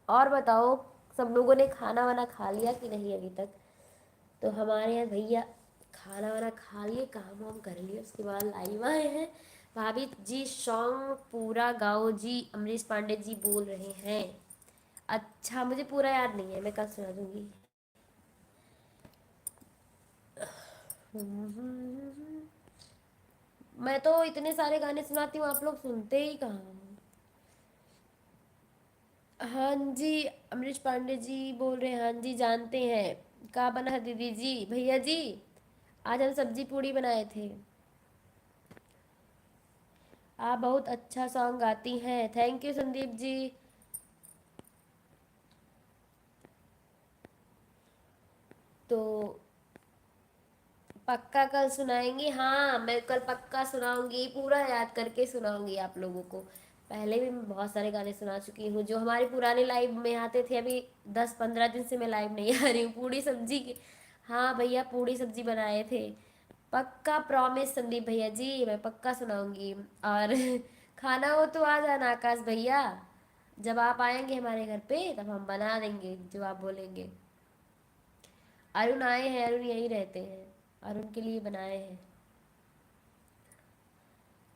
और बताओ, सब लोगों ने खाना वाना खा लिया कि नहीं अभी तक? तो हमारे यहाँ भैया खाना वाना खा लिए, काम वाम कर लिए, उसके बाद लाइव आए हैं। भाभी जी सॉन्ग पूरा गाओ जी, अमरीश पांडे जी बोल रहे हैं। अच्छा, मुझे पूरा याद नहीं है, मैं कल सुना दूंगी। मैं तो इतने सारे गाने सुनाती हूँ, आप लोग सुनते ही कहाँ हो। हाँ जी, अमरीश पांडे जी बोल रहे हैं, हाँ जी जानते हैं। का बना है दीदी जी? भैया जी, आज हम सब्जी पूड़ी बनाए थे। आप बहुत अच्छा सॉन्ग गाती हैं, थैंक यू संदीप जी। तो पक्का कल सुनाएंगे, हाँ मैं कल पक्का सुनाऊंगी, पूरा याद करके सुनाऊंगी आप लोगों को। पहले भी मैं बहुत सारे गाने सुना चुकी हूँ जो हमारी पुराने लाइव में आते थे। अभी 10-15 दिन से मैं लाइव नहीं आ रही हूँ, पूड़ी सब्जी की। हाँ भैया, पूड़ी सब्जी बनाए थे। पक्का प्रॉमिस संदीप भैया जी, मैं पक्का सुनाऊंगी। और खाना हो तो आ जाना आकाश भैया। जब आप आएंगे हमारे घर पे तब हम बना देंगे जो आप बोलेंगे। अरुण आए हैं, अरुण यहीं रहते हैं, अरुण के लिए बनाए हैं।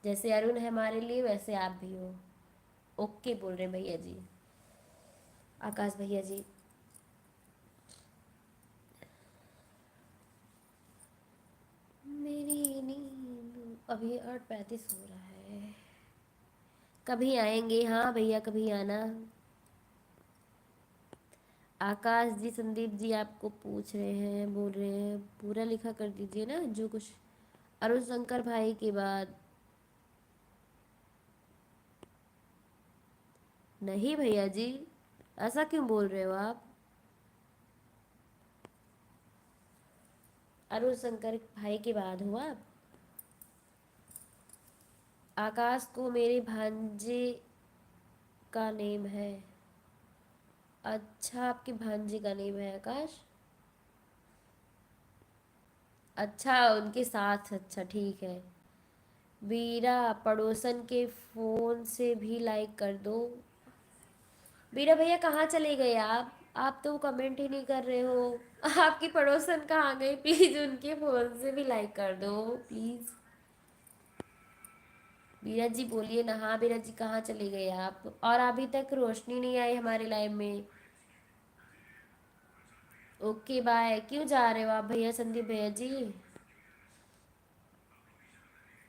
जैसे अरुण है हमारे लिए वैसे आप भी हो। ओके बोल रहे हैं भैया जी, आकाश भैया जी। मेरी नींद अभी 8:35 हो रहा है। कभी आएंगे, हाँ भैया कभी आना। आकाश जी, संदीप जी आपको पूछ रहे हैं, बोल रहे हैं पूरा लिखा कर दीजिए ना जो कुछ। अरुण शंकर भाई के बाद। नहीं भैया जी, ऐसा क्यों बोल रहे हो आप? अरुण शंकर भाई के बाद हो आप? आकाश को मेरे भांजे का नेम है। अच्छा, आपके भांजे का नेम है आकाश? अच्छा, उनके साथ, अच्छा ठीक है। वीरा, पड़ोसन के फ़ोन से भी लाइक कर दो। वीरा भैया कहाँ चले गए आप तो कमेंट ही नहीं कर रहे हो। आपकी पड़ोसन कहाँ गई? प्लीज़ उनके फ़ोन से भी लाइक कर दो प्लीज़। वीरा जी बोलिए ना, हाँ वीरा जी कहाँ चले गए आप? और अभी तक रोशनी नहीं आई हमारे लाइव में। Okay bye. क्यों जा रहे हो आप भैया, संदीप भैया जी?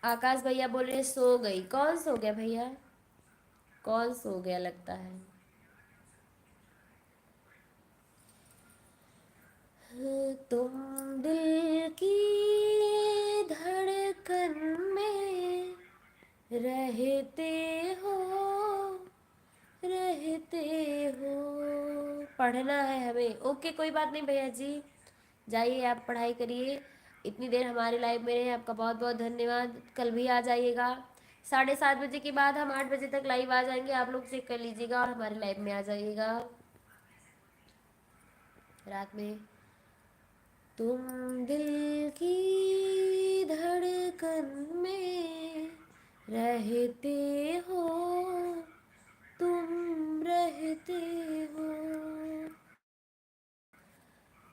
आकाश भैया बोल रहे सो गई। कौन सो गया भैया? कौन सो गया लगता है? तुम दिल की धड़कन में रहते हो, रहते हो। पढ़ना है हमें। ओके कोई बात नहीं भैया जी, जाइए आप पढ़ाई करिए। इतनी देर हमारे लाइव में रहे, आपका बहुत बहुत धन्यवाद। कल भी आ जाइएगा 7:30 बजे के बाद, हम 8 बजे तक लाइव आ जाएंगे। आप लोग चेक कर लीजिएगा और हमारे लाइव में आ जाइएगा रात में। तुम दिल की धड़कन में रहते हो, तुम रहते हो।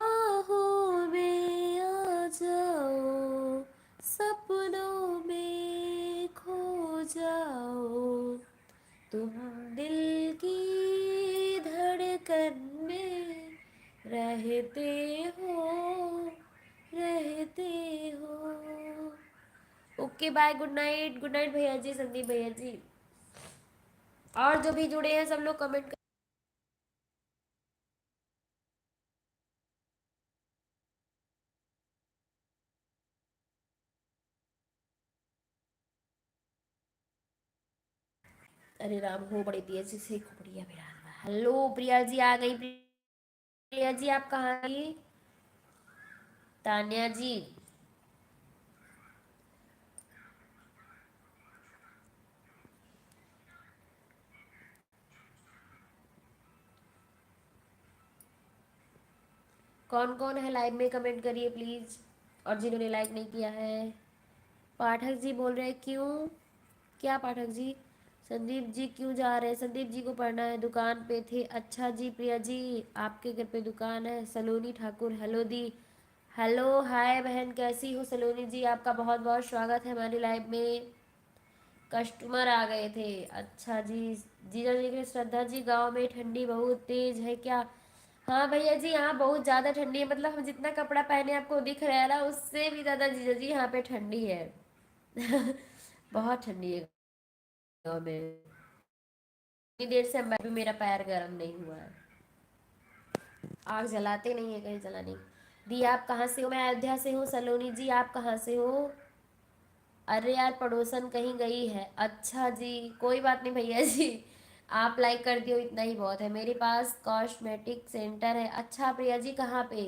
बाहों में आ जाओ, सपनों में खो जाओ। तुम दिल की धड़कन में रहते हो, रहते हो। Okay bye, good night, good night भैया जी, संदीप भैया जी। और जो भी जुड़े हैं सब लोग, कमेंट। अरे राम हो बड़ी तेज से बढ़िया मेरा। हेलो प्रिया जी आ गई। प्रिया जी आप कहाँ गई? तान्या जी। कौन कौन है लाइव में कमेंट करिए प्लीज। और जिन्होंने लाइक नहीं किया है। पाठक जी बोल रहे हैं क्यों? क्या पाठक जी? संदीप जी क्यों जा रहे हैं? संदीप जी को पढ़ना है, दुकान पे थे। अच्छा जी प्रिया जी आपके घर पे दुकान है। सलोनी ठाकुर हेलो दी। हेलो हाय बहन कैसी हो सलोनी जी? आपका बहुत बहुत स्वागत है हमारी लाइव में। कस्टमर आ गए थे। अच्छा जी। जीजा जी के श्रद्धा जी गांव में ठंडी बहुत तेज है क्या? हाँ भैया जी यहाँ बहुत ज़्यादा ठंडी है, मतलब हम जितना कपड़ा पहने आपको दिख रहा है ना उससे भी ज़्यादा जीजा जी यहाँ पे ठंडी है। बहुत ठंडी है गाँव में। इतनी देर से मैं भी मेरा पैर गर्म नहीं हुआ है। आग जलाते नहीं है कहीं जलाने। दी आप कहाँ से हो? मैं अयोध्या से हूँ। सलोनी जी आप कहाँ से हो? अरे यार पड़ोसन कहीं गई है। अच्छा जी कोई बात नहीं भैया जी। आप लाइक कर दियो इतना ही बहुत है। मेरे पास कॉस्मेटिक सेंटर है। अच्छा प्रिया जी कहाँ पे?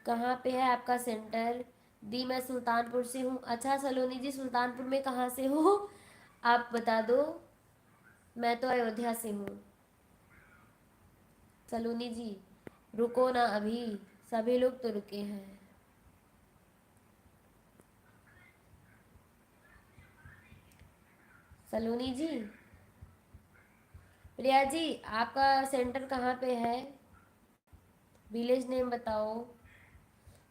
कहाँ पे है आपका सेंटर? दी मैं सुल्तानपुर से हूँ। अच्छा सलोनी जी सुल्तानपुर में कहाँ से हो? आप बता दो। मैं तो अयोध्या से हूँ। सलोनी जी रुको ना अभी, सभी लोग तो रुके हैं। सलोनी जी। प्रिया जी आपका सेंटर कहाँ पे है? विलेज नेम बताओ।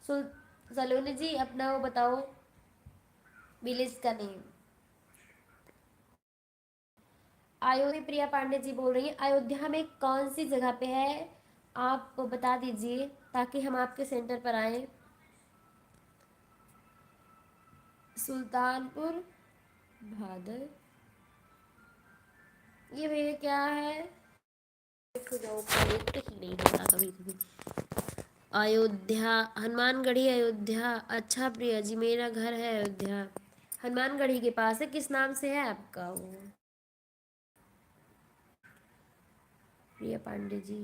सुल सलोनी जी अपना वो बताओ, विलेज का नेम। अयोध्या प्रिया पांडे जी बोल रही हैं अयोध्या में कौन सी जगह पे है? आप बता दीजिए ताकि हम आपके सेंटर पर आए। सुल्तानपुर भादर। ये भैया क्या है? देखो जाओ कनेक्ट ही नहीं होता कभी कभी। अयोध्या हनुमानगढ़ी अयोध्या। अच्छा प्रिया जी मेरा घर है अयोध्या। हनुमानगढ़ी के पास है। किस नाम से है आपका वो? प्रिया पांडे जी।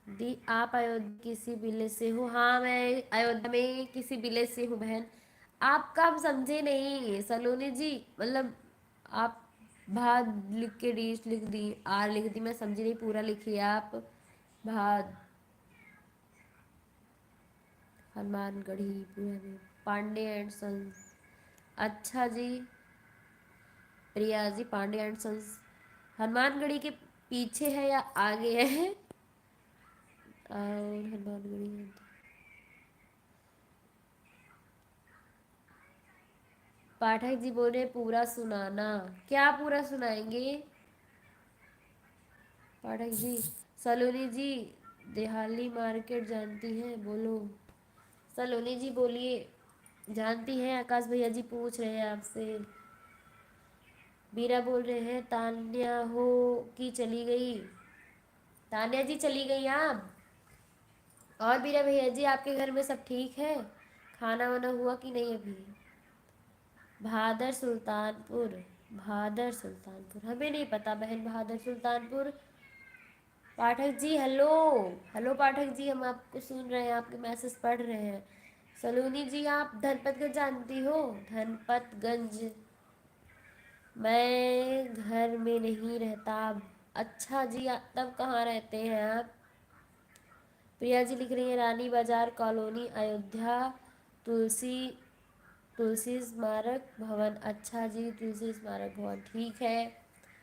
दी आप अयोध्या किसी विलेज से हो? हाँ मैं अयोध्या में किसी विलेज से हूँ बहन। आपका हम समझे नहीं सलोनी जी, मतलब आप भाद लिख के डीश लिख दी, आर लिख दी, मैं समझी नहीं पूरा लिखिए आप। भाद हनुमानगढ़ी पूरा में। Pandey and sons. अच्छा जी प्रिया जी पांडे एंड सन्स हनुमानगढ़ी के पीछे है या आगे है? और हनुमानगढ़ी है। पाठक जी बोल रहे पूरा सुनाना। क्या पूरा सुनाएंगे? पाठक जी। सलोनी जी देहाली मार्केट जानती हैं बोलो। सलोनी जी बोलिए। जानती हैं आकाश भैया जी पूछ रहे हैं आपसे। बीरा बोल रहे हैं तान्या हो कि चली गई? तान्या जी चली गई आप? और बीरा भैया जी आपके घर में सब ठीक है? खाना वाना हुआ कि नहीं अभी? भादर सुल्तानपुर। भादर सुल्तानपुर हमें नहीं पता बहन भादर सुल्तानपुर। पाठक जी हेलो। हेलो पाठक जी हम आपको सुन रहे हैं, आपके मैसेज पढ़ रहे हैं। सलोनी जी आप धनपतगंज जानती हो? धनपतगंज। मैं घर में नहीं रहता। अच्छा जी तब कहाँ रहते हैं आप? प्रिया जी लिख रही हैं रानी बाजार कॉलोनी अयोध्या। तुलसी तुलसी स्मारक भवन। अच्छा जी तुलसी स्मारक भवन ठीक है।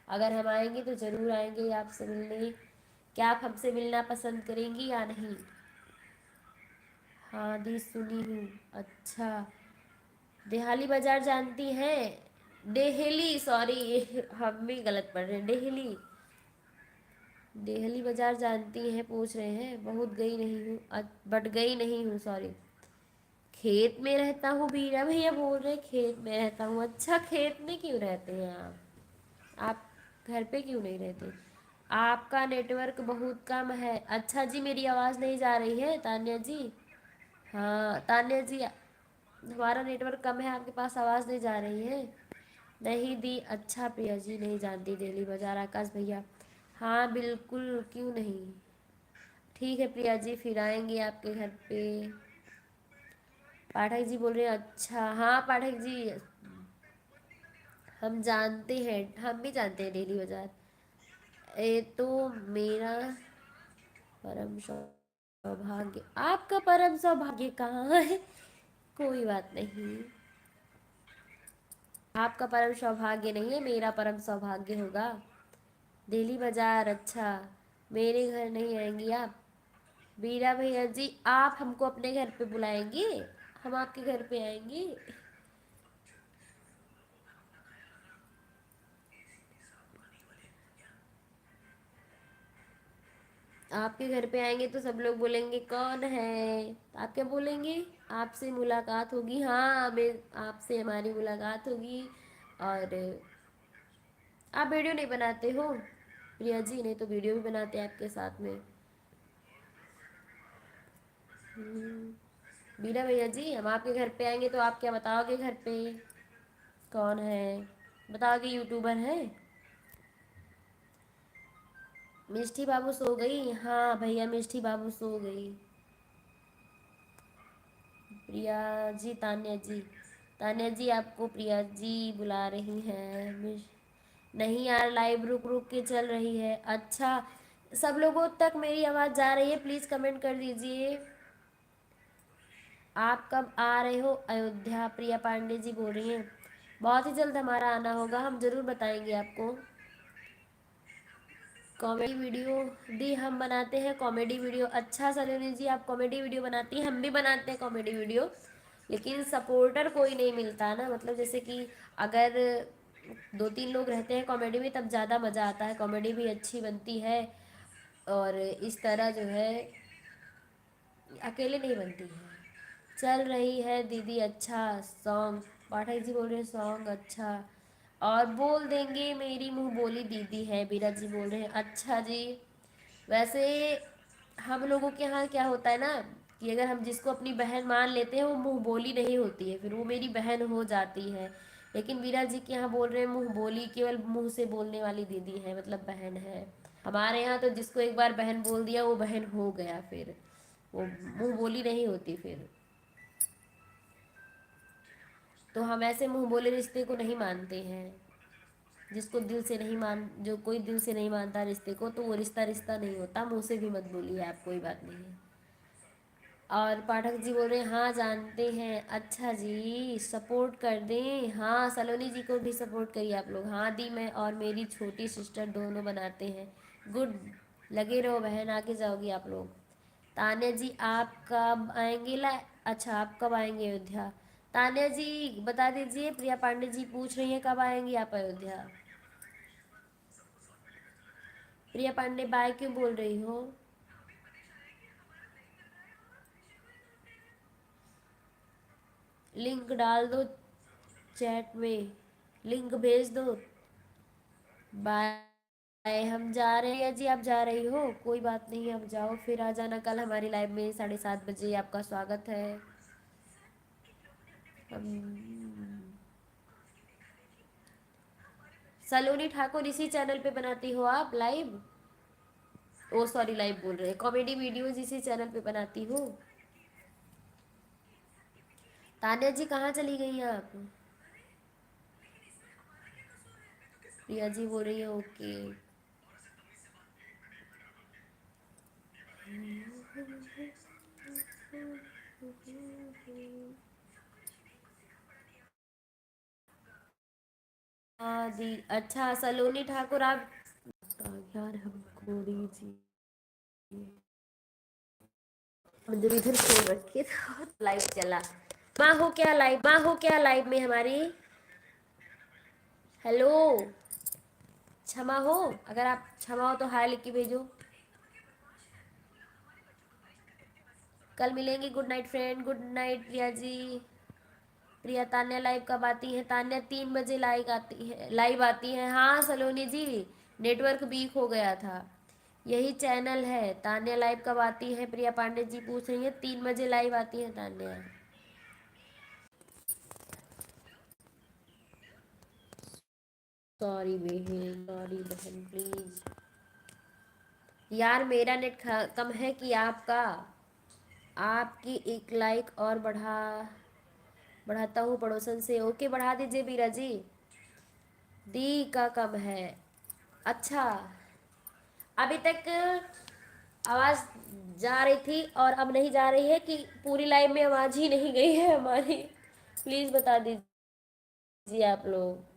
अगर हम आएंगे तो ज़रूर आएंगे आपसे मिलने। क्या आप हमसे मिलना पसंद करेंगी या नहीं? हाँ दी सुनी हूँ। अच्छा देहाली बाजार जानती हैं? डेहली सॉरी हम भी गलत पढ़ रहे हैं। डेहली। देहली बाजार जानती हैं पूछ रहे हैं। बहुत गई नहीं हूँ बट गई नहीं हूँ सॉरी। खेत में रहता हूँ बीरा भैया बोल रहे खेत में रहता हूँ। अच्छा खेत में क्यों रहते हैं आप घर पे क्यों नहीं रहते? आपका नेटवर्क बहुत कम है। अच्छा जी मेरी आवाज़ नहीं जा रही है तान्या जी? हाँ तान्या जी हमारा नेटवर्क कम है, आपके पास आवाज़ नहीं जा रही है। नहीं दी, अच्छा प्रिया जी नहीं जानती डेली बाजार, आकाश भैया। हाँ बिल्कुल, क्यों नहीं। ठीक है प्रिया जी, फिर आएंगे आपके घर पे। पाठक जी बोल रहे हैं अच्छा, हाँ पाठक जी हम जानते हैं, हम भी जानते हैं डेली बाजार। ये तो मेरा परम सौभाग्य, आपका परम सौभाग्य कहाँ है। कोई बात नहीं, आपका परम सौभाग्य नहीं है, मेरा परम सौभाग्य होगा। दिल्ली बाजार, अच्छा मेरे घर नहीं आएंगी आप। बीरा भैया जी, आप हमको अपने घर पे बुलाएंगे, हम आपके घर पे आएंगे। आपके घर पे आएंगे तो सब लोग बोलेंगे कौन है, तो आप क्या बोलेंगे। आपसे मुलाकात होगी, हाँ मैं आपसे हमारी मुलाकात होगी। और आप वीडियो नहीं बनाते हो प्रिया जी, नहीं तो वीडियो भी बनाते हैं आपके साथ में। बीना भैया जी, हम आपके घर पे आएंगे तो आप क्या बताओगे घर पे कौन है, बताओगे यूट्यूबर है। मिष्टी बाबू सो गई, हाँ भैया मिष्टी बाबू सो गई। प्रिया जी, तान्या जी, तान्या जी आपको प्रिया जी बुला रही हैं। नहीं यार, लाइव रुक रुक के चल रही है। अच्छा, सब लोगों तक मेरी आवाज़ जा रही है, प्लीज़ कमेंट कर दीजिए। आप कब आ रहे हो अयोध्या, प्रिया पांडे जी बोल रही हैं। बहुत ही जल्द हमारा आना होगा, हम ज़रूर बताएंगे आपको। कॉमेडी वीडियो दी हम बनाते हैं, कॉमेडी वीडियो। अच्छा सलोनी जी, आप कॉमेडी वीडियो बनाती हैं, हम भी बनाते हैं कॉमेडी वीडियो, लेकिन सपोर्टर कोई नहीं मिलता ना, मतलब जैसे कि अगर 2-3 लोग रहते हैं कॉमेडी में तब ज़्यादा मज़ा आता है, कॉमेडी भी अच्छी बनती है। और इस तरह जो है अकेले नहीं बनती है। चल रही है दीदी, अच्छा सॉन्ग, पाठक जी बोल रहे हैं सॉन्ग अच्छा, और बोल देंगे मेरी मुंह बोली दीदी है, बीरा जी बोल रहे हैं अच्छा जी। वैसे हम लोगों के यहाँ क्या होता है ना, कि अगर हम जिसको अपनी बहन मान लेते हैं वो मुंह बोली नहीं होती है, फिर वो मेरी बहन हो जाती है। लेकिन बीरा जी के यहाँ बोल रहे हैं मुंह बोली, केवल मुंह से बोलने वाली दीदी है, मतलब बहन है। हमारे यहाँ तो जिसको एक बार बहन बोल दिया वो बहन हो गया, फिर वो मुंह बोली नहीं होती फिर। तो हम ऐसे मुंह बोले रिश्ते को नहीं मानते हैं। जिसको दिल से नहीं मान, जो कोई दिल से नहीं मानता रिश्ते को, तो वो रिश्ता रिश्ता नहीं होता। मुंह से भी मत बोलिए आप, कोई बात नहीं है। और पाठक जी बोल रहे हैं हाँ जानते हैं, अच्छा जी सपोर्ट कर दें। हाँ सलोनी जी को भी सपोर्ट करिए आप लोग। हाँ दी, मैं और मेरी छोटी सिस्टर दोनों बनाते हैं। गुड, लगे रहो बहन, आगे जाओगी आप लोग। तान्या जी आप कब आएंगे अच्छा आप कब आएंगे अयोध्या। तान्या जी बता दीजिए, प्रिया पांडे जी पूछ रही हैं कब आएंगी आप अयोध्या। प्रिया पांडे बाय क्यों बोल रही हो। लिंक डाल दो चैट में, लिंक भेज दो। बाय, हम जा रहे हैं जी, आप जा रही हो कोई बात नहीं, अब जाओ, फिर आ जाना कल हमारी लाइव में 7:30 बजे, आपका स्वागत है। सलोनी ठाकुर इसी चैनल पे बनाती हो आप लाइव। ओ सॉरी, लाइव बोल रहे हैं, कॉमेडी वीडियोज इसी चैनल पे बनाती हूँ। तान्या जी कहाँ चली गई हैं आप। प्रिया जी बोल रही है ओके। हाँ दी, अच्छा सलोनी ठाकुर आप, यार हमको दीजिए, हम जब इधर फोन रखे था लाइव चला। माँ हो क्या लाइव में हमारी। हेलो, क्षमा हो, अगर आप क्षमा हो तो हाय लिख के भेजो। कल मिलेंगे, good night friend, good night Priya ji. Priya, Tanya live कब आती है। तान्या 3 बजे लाइव आती है। हाँ सलोनी जी, नेटवर्क वीक हो गया था, यही चैनल है। तान्या लाइव कब आती है, प्रिया पांडे जी पूछ रही है। 3 बजे लाइव आती है तान्या। सॉरी बहन प्लीज। यार मेरा नेट कम है कि आपका। आपकी एक लाइक और बढ़ाता हूँ पड़ोसन से। ओके बढ़ा दीजिए बीरा जी। दी का कम है। अच्छा, अभी तक आवाज जा रही थी और अब नहीं जा रही है कि पूरी लाइव में आवाज ही नहीं गई है हमारी? प्लीज बता दीजिए आप लोग।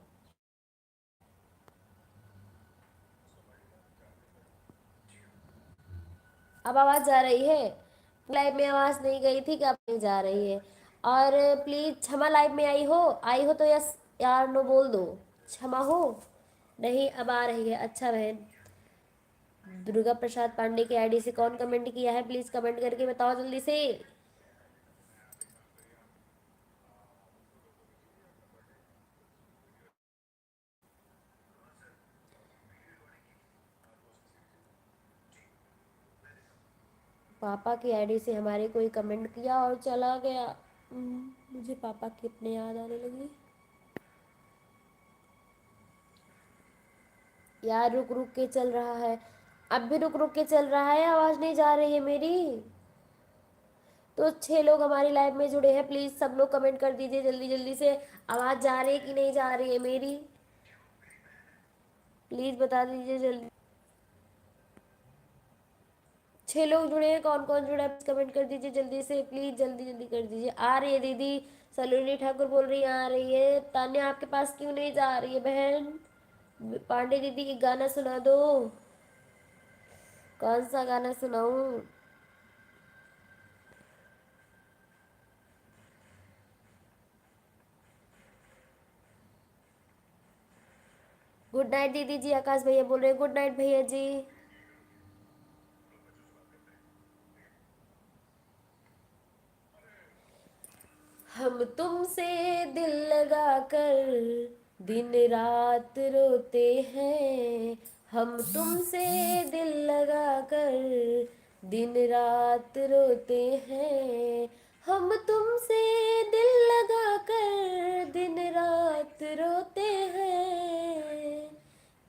अब आवाज जा रही है? लाइव में आवाज नहीं गई थी कि अब नहीं जा रही है? और प्लीज क्षमा, लाइव में आई हो तो यस यार नो बोल दो। क्षमा हो। नहीं अब आ रही है। अच्छा बहन। दुर्गा प्रसाद पांडे की आईडी से कौन कमेंट किया है? प्लीज कमेंट करके बताओ जल्दी से। पापा की आईडी से हमारे कोई कमेंट किया और चला गया। मुझे पापा की अपने याद आने लगी। यार रुक रुक के चल रहा है। अब भी रुक रुक के चल रहा है, आवाज नहीं जा रही है मेरी। तो 6 लोग हमारी लाइव में जुड़े हैं, प्लीज सब लोग कमेंट कर दीजिए जल्दी जल्दी से। आवाज जा रही है कि नहीं जा रही है मेरी? प्लीज बता दीजिए जल्दी। 6 लोग जुड़े हैं, कौन कौन जुड़ा है कमेंट कर दीजिए जल्दी से, प्लीज जल्दी जल्दी कर दीजिए। आ रही है दीदी सलोनी ठाकुर बोल रही है आ रही है। तान्या आपके पास क्यों नहीं जा रही है बहन? पांडे दीदी की गाना सुना दो। कौन सा गाना सुनाऊं? गुड नाइट दीदी जी, आकाश भैया बोल रहे हैं गुड नाइट भैया जी। हम तुमसे दिल लगा कर दिन रात रोते हैं। हम तुमसे दिल लगा कर दिन रात रोते हैं। हम तुमसे दिल लगा कर दिन रात रोते हैं।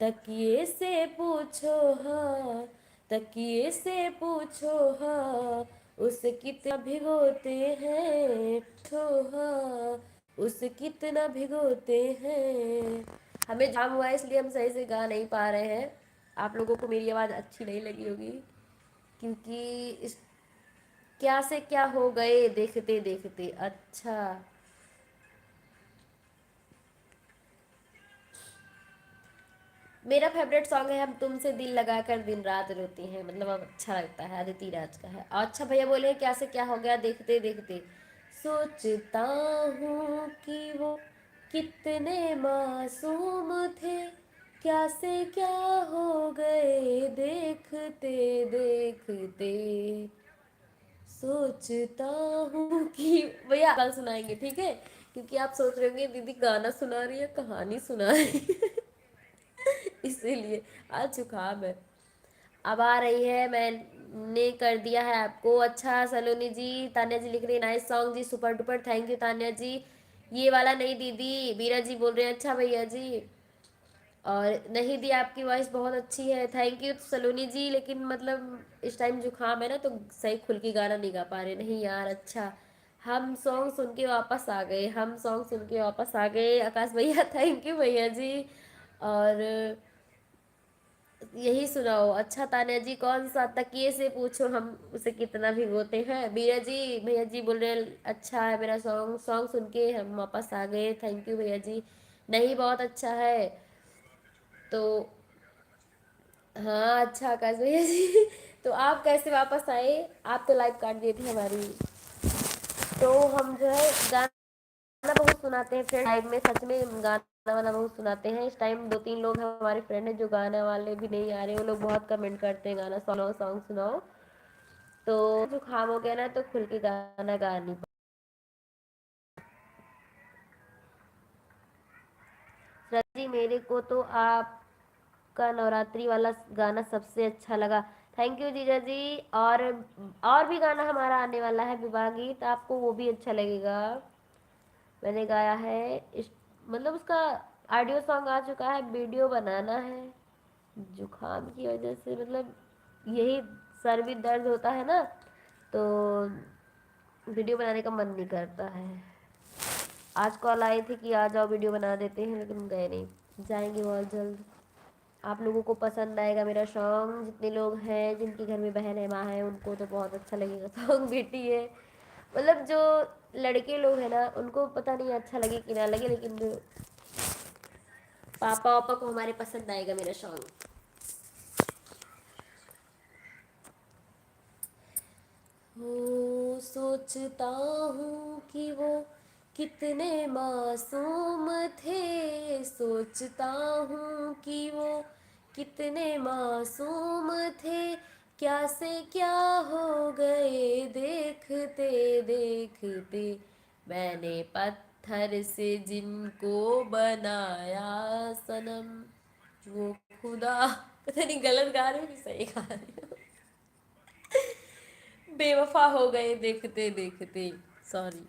तकिए से पूछो हाँ, तकिए से पूछो हाँ, उसे कितना भिगोते हैं। छो हाँ, उसे कितना भिगोते हैं। हमें जाम हुआ है इसलिए हम सही से गा नहीं पा रहे हैं। आप लोगों को मेरी आवाज़ अच्छी नहीं लगी होगी क्योंकि इस क्या से क्या हो गए देखते देखते। अच्छा, मेरा फेवरेट सॉन्ग है हम तुमसे दिल लगाकर दिन रात रोती हैं, मतलब अब अच्छा लगता है, अदिति राज का है। अच्छा भैया बोले क्या से क्या हो गया देखते देखते। सोचता हूँ कि वो कितने मासूम थे, क्या से क्या हो गए देखते देखते। सोचता हूँ कि भैया कल सुनाएंगे ठीक है, क्योंकि आप सोच रहे होंगे दीदी गाना सुना रही है कहानी सुना रही है इसीलिए। आज जुकाम है। अब आ रही है, मैंने कर दिया है आपको। अच्छा सलोनी जी, तान्या जी लिख रही है नाइस सॉन्ग जी, super duper, thank you Tanya ji. ये वाला नहीं दीदी, बीरा जी बोल रहे हैं अच्छा भैया जी। और नहीं दी आपकी वॉइस बहुत अच्छी है, थैंक यू सलोनी जी, लेकिन मतलब इस टाइम जुकाम है ना तो सही खुल के गाना नहीं गा पा रहे। नहीं यार अच्छा, हम सॉन्ग सुन के वापस आ गए, हम सॉन्ग सुन के वापस आ गए आकाश भैया थैंक यू भैया जी। और यही सुनाओ। अच्छा तान्या जी कौन सा? तकिए से पूछो हम उसे कितना भिगोते हैं। बीरा जी भैया जी बोल रहे हैं अच्छा है मेरा सॉन्ग, सॉन्ग सुन के हम वापस आ गए, थैंक यू भैया जी। नहीं बहुत अच्छा है। तो हाँ अच्छा आकाश भैया जी तो आप कैसे वापस आए? आप तो लाइव काट दिए थे हमारी। तो हम जो है गाना बहुत सुनाते हैं फ्रेंड लाइव में, सच में गाना वाना बहुत सुनाते हैं। इस टाइम 2-3 लोग हैं हमारे फ्रेंड हैं जो गाना वाले भी नहीं आ रहे, वो लोग बहुत कमेंट करते हैं गाना सुनाओ सॉन्ग सुनाओ। तो जुकाम हो गया ना तो खुल के गाना गा नहीं पा जी। मेरे को तो आपका नवरात्रि वाला गाना सबसे अच्छा लगा, थैंक यू जीजा जी। और भी गाना हमारा आने वाला है विवाह गीत, आपको वो भी अच्छा लगेगा। मैंने गाया है इस मतलब उसका ऑडियो सॉन्ग आ चुका है, वीडियो बनाना है। जुकाम की वजह से मतलब यही, सर भी दर्द होता है ना, तो वीडियो बनाने का मन नहीं करता है। आज कॉल आई थी कि आ जाओ वीडियो बना देते हैं, लेकिन गए नहीं, जाएंगे बहुत जल्द। आप लोगों को पसंद आएगा मेरा सॉन्ग, जितने लोग हैं जिनके घर में बहन है माँ है उनको तो बहुत अच्छा लगेगा सॉन्ग। बेटी है मतलब जो लड़के लोग हैं ना उनको पता नहीं अच्छा लगे कि ना लगे, लेकिन जो पापा वापा को हमारे पसंद आएगा मेरा सॉन्ग। वो सोचता हूँ कि वो कितने मासूम थे, सोचता हूँ कि वो कितने मासूम थे, क्या से क्या हो गए देखते देखते, मैंने पत्थर से जिनको बनाया सनम, वो खुदा। पता नहीं गलत गा रही हूँ कि सही गा रही हूँ। बेवफा हो गए देखते देखते, सॉरी।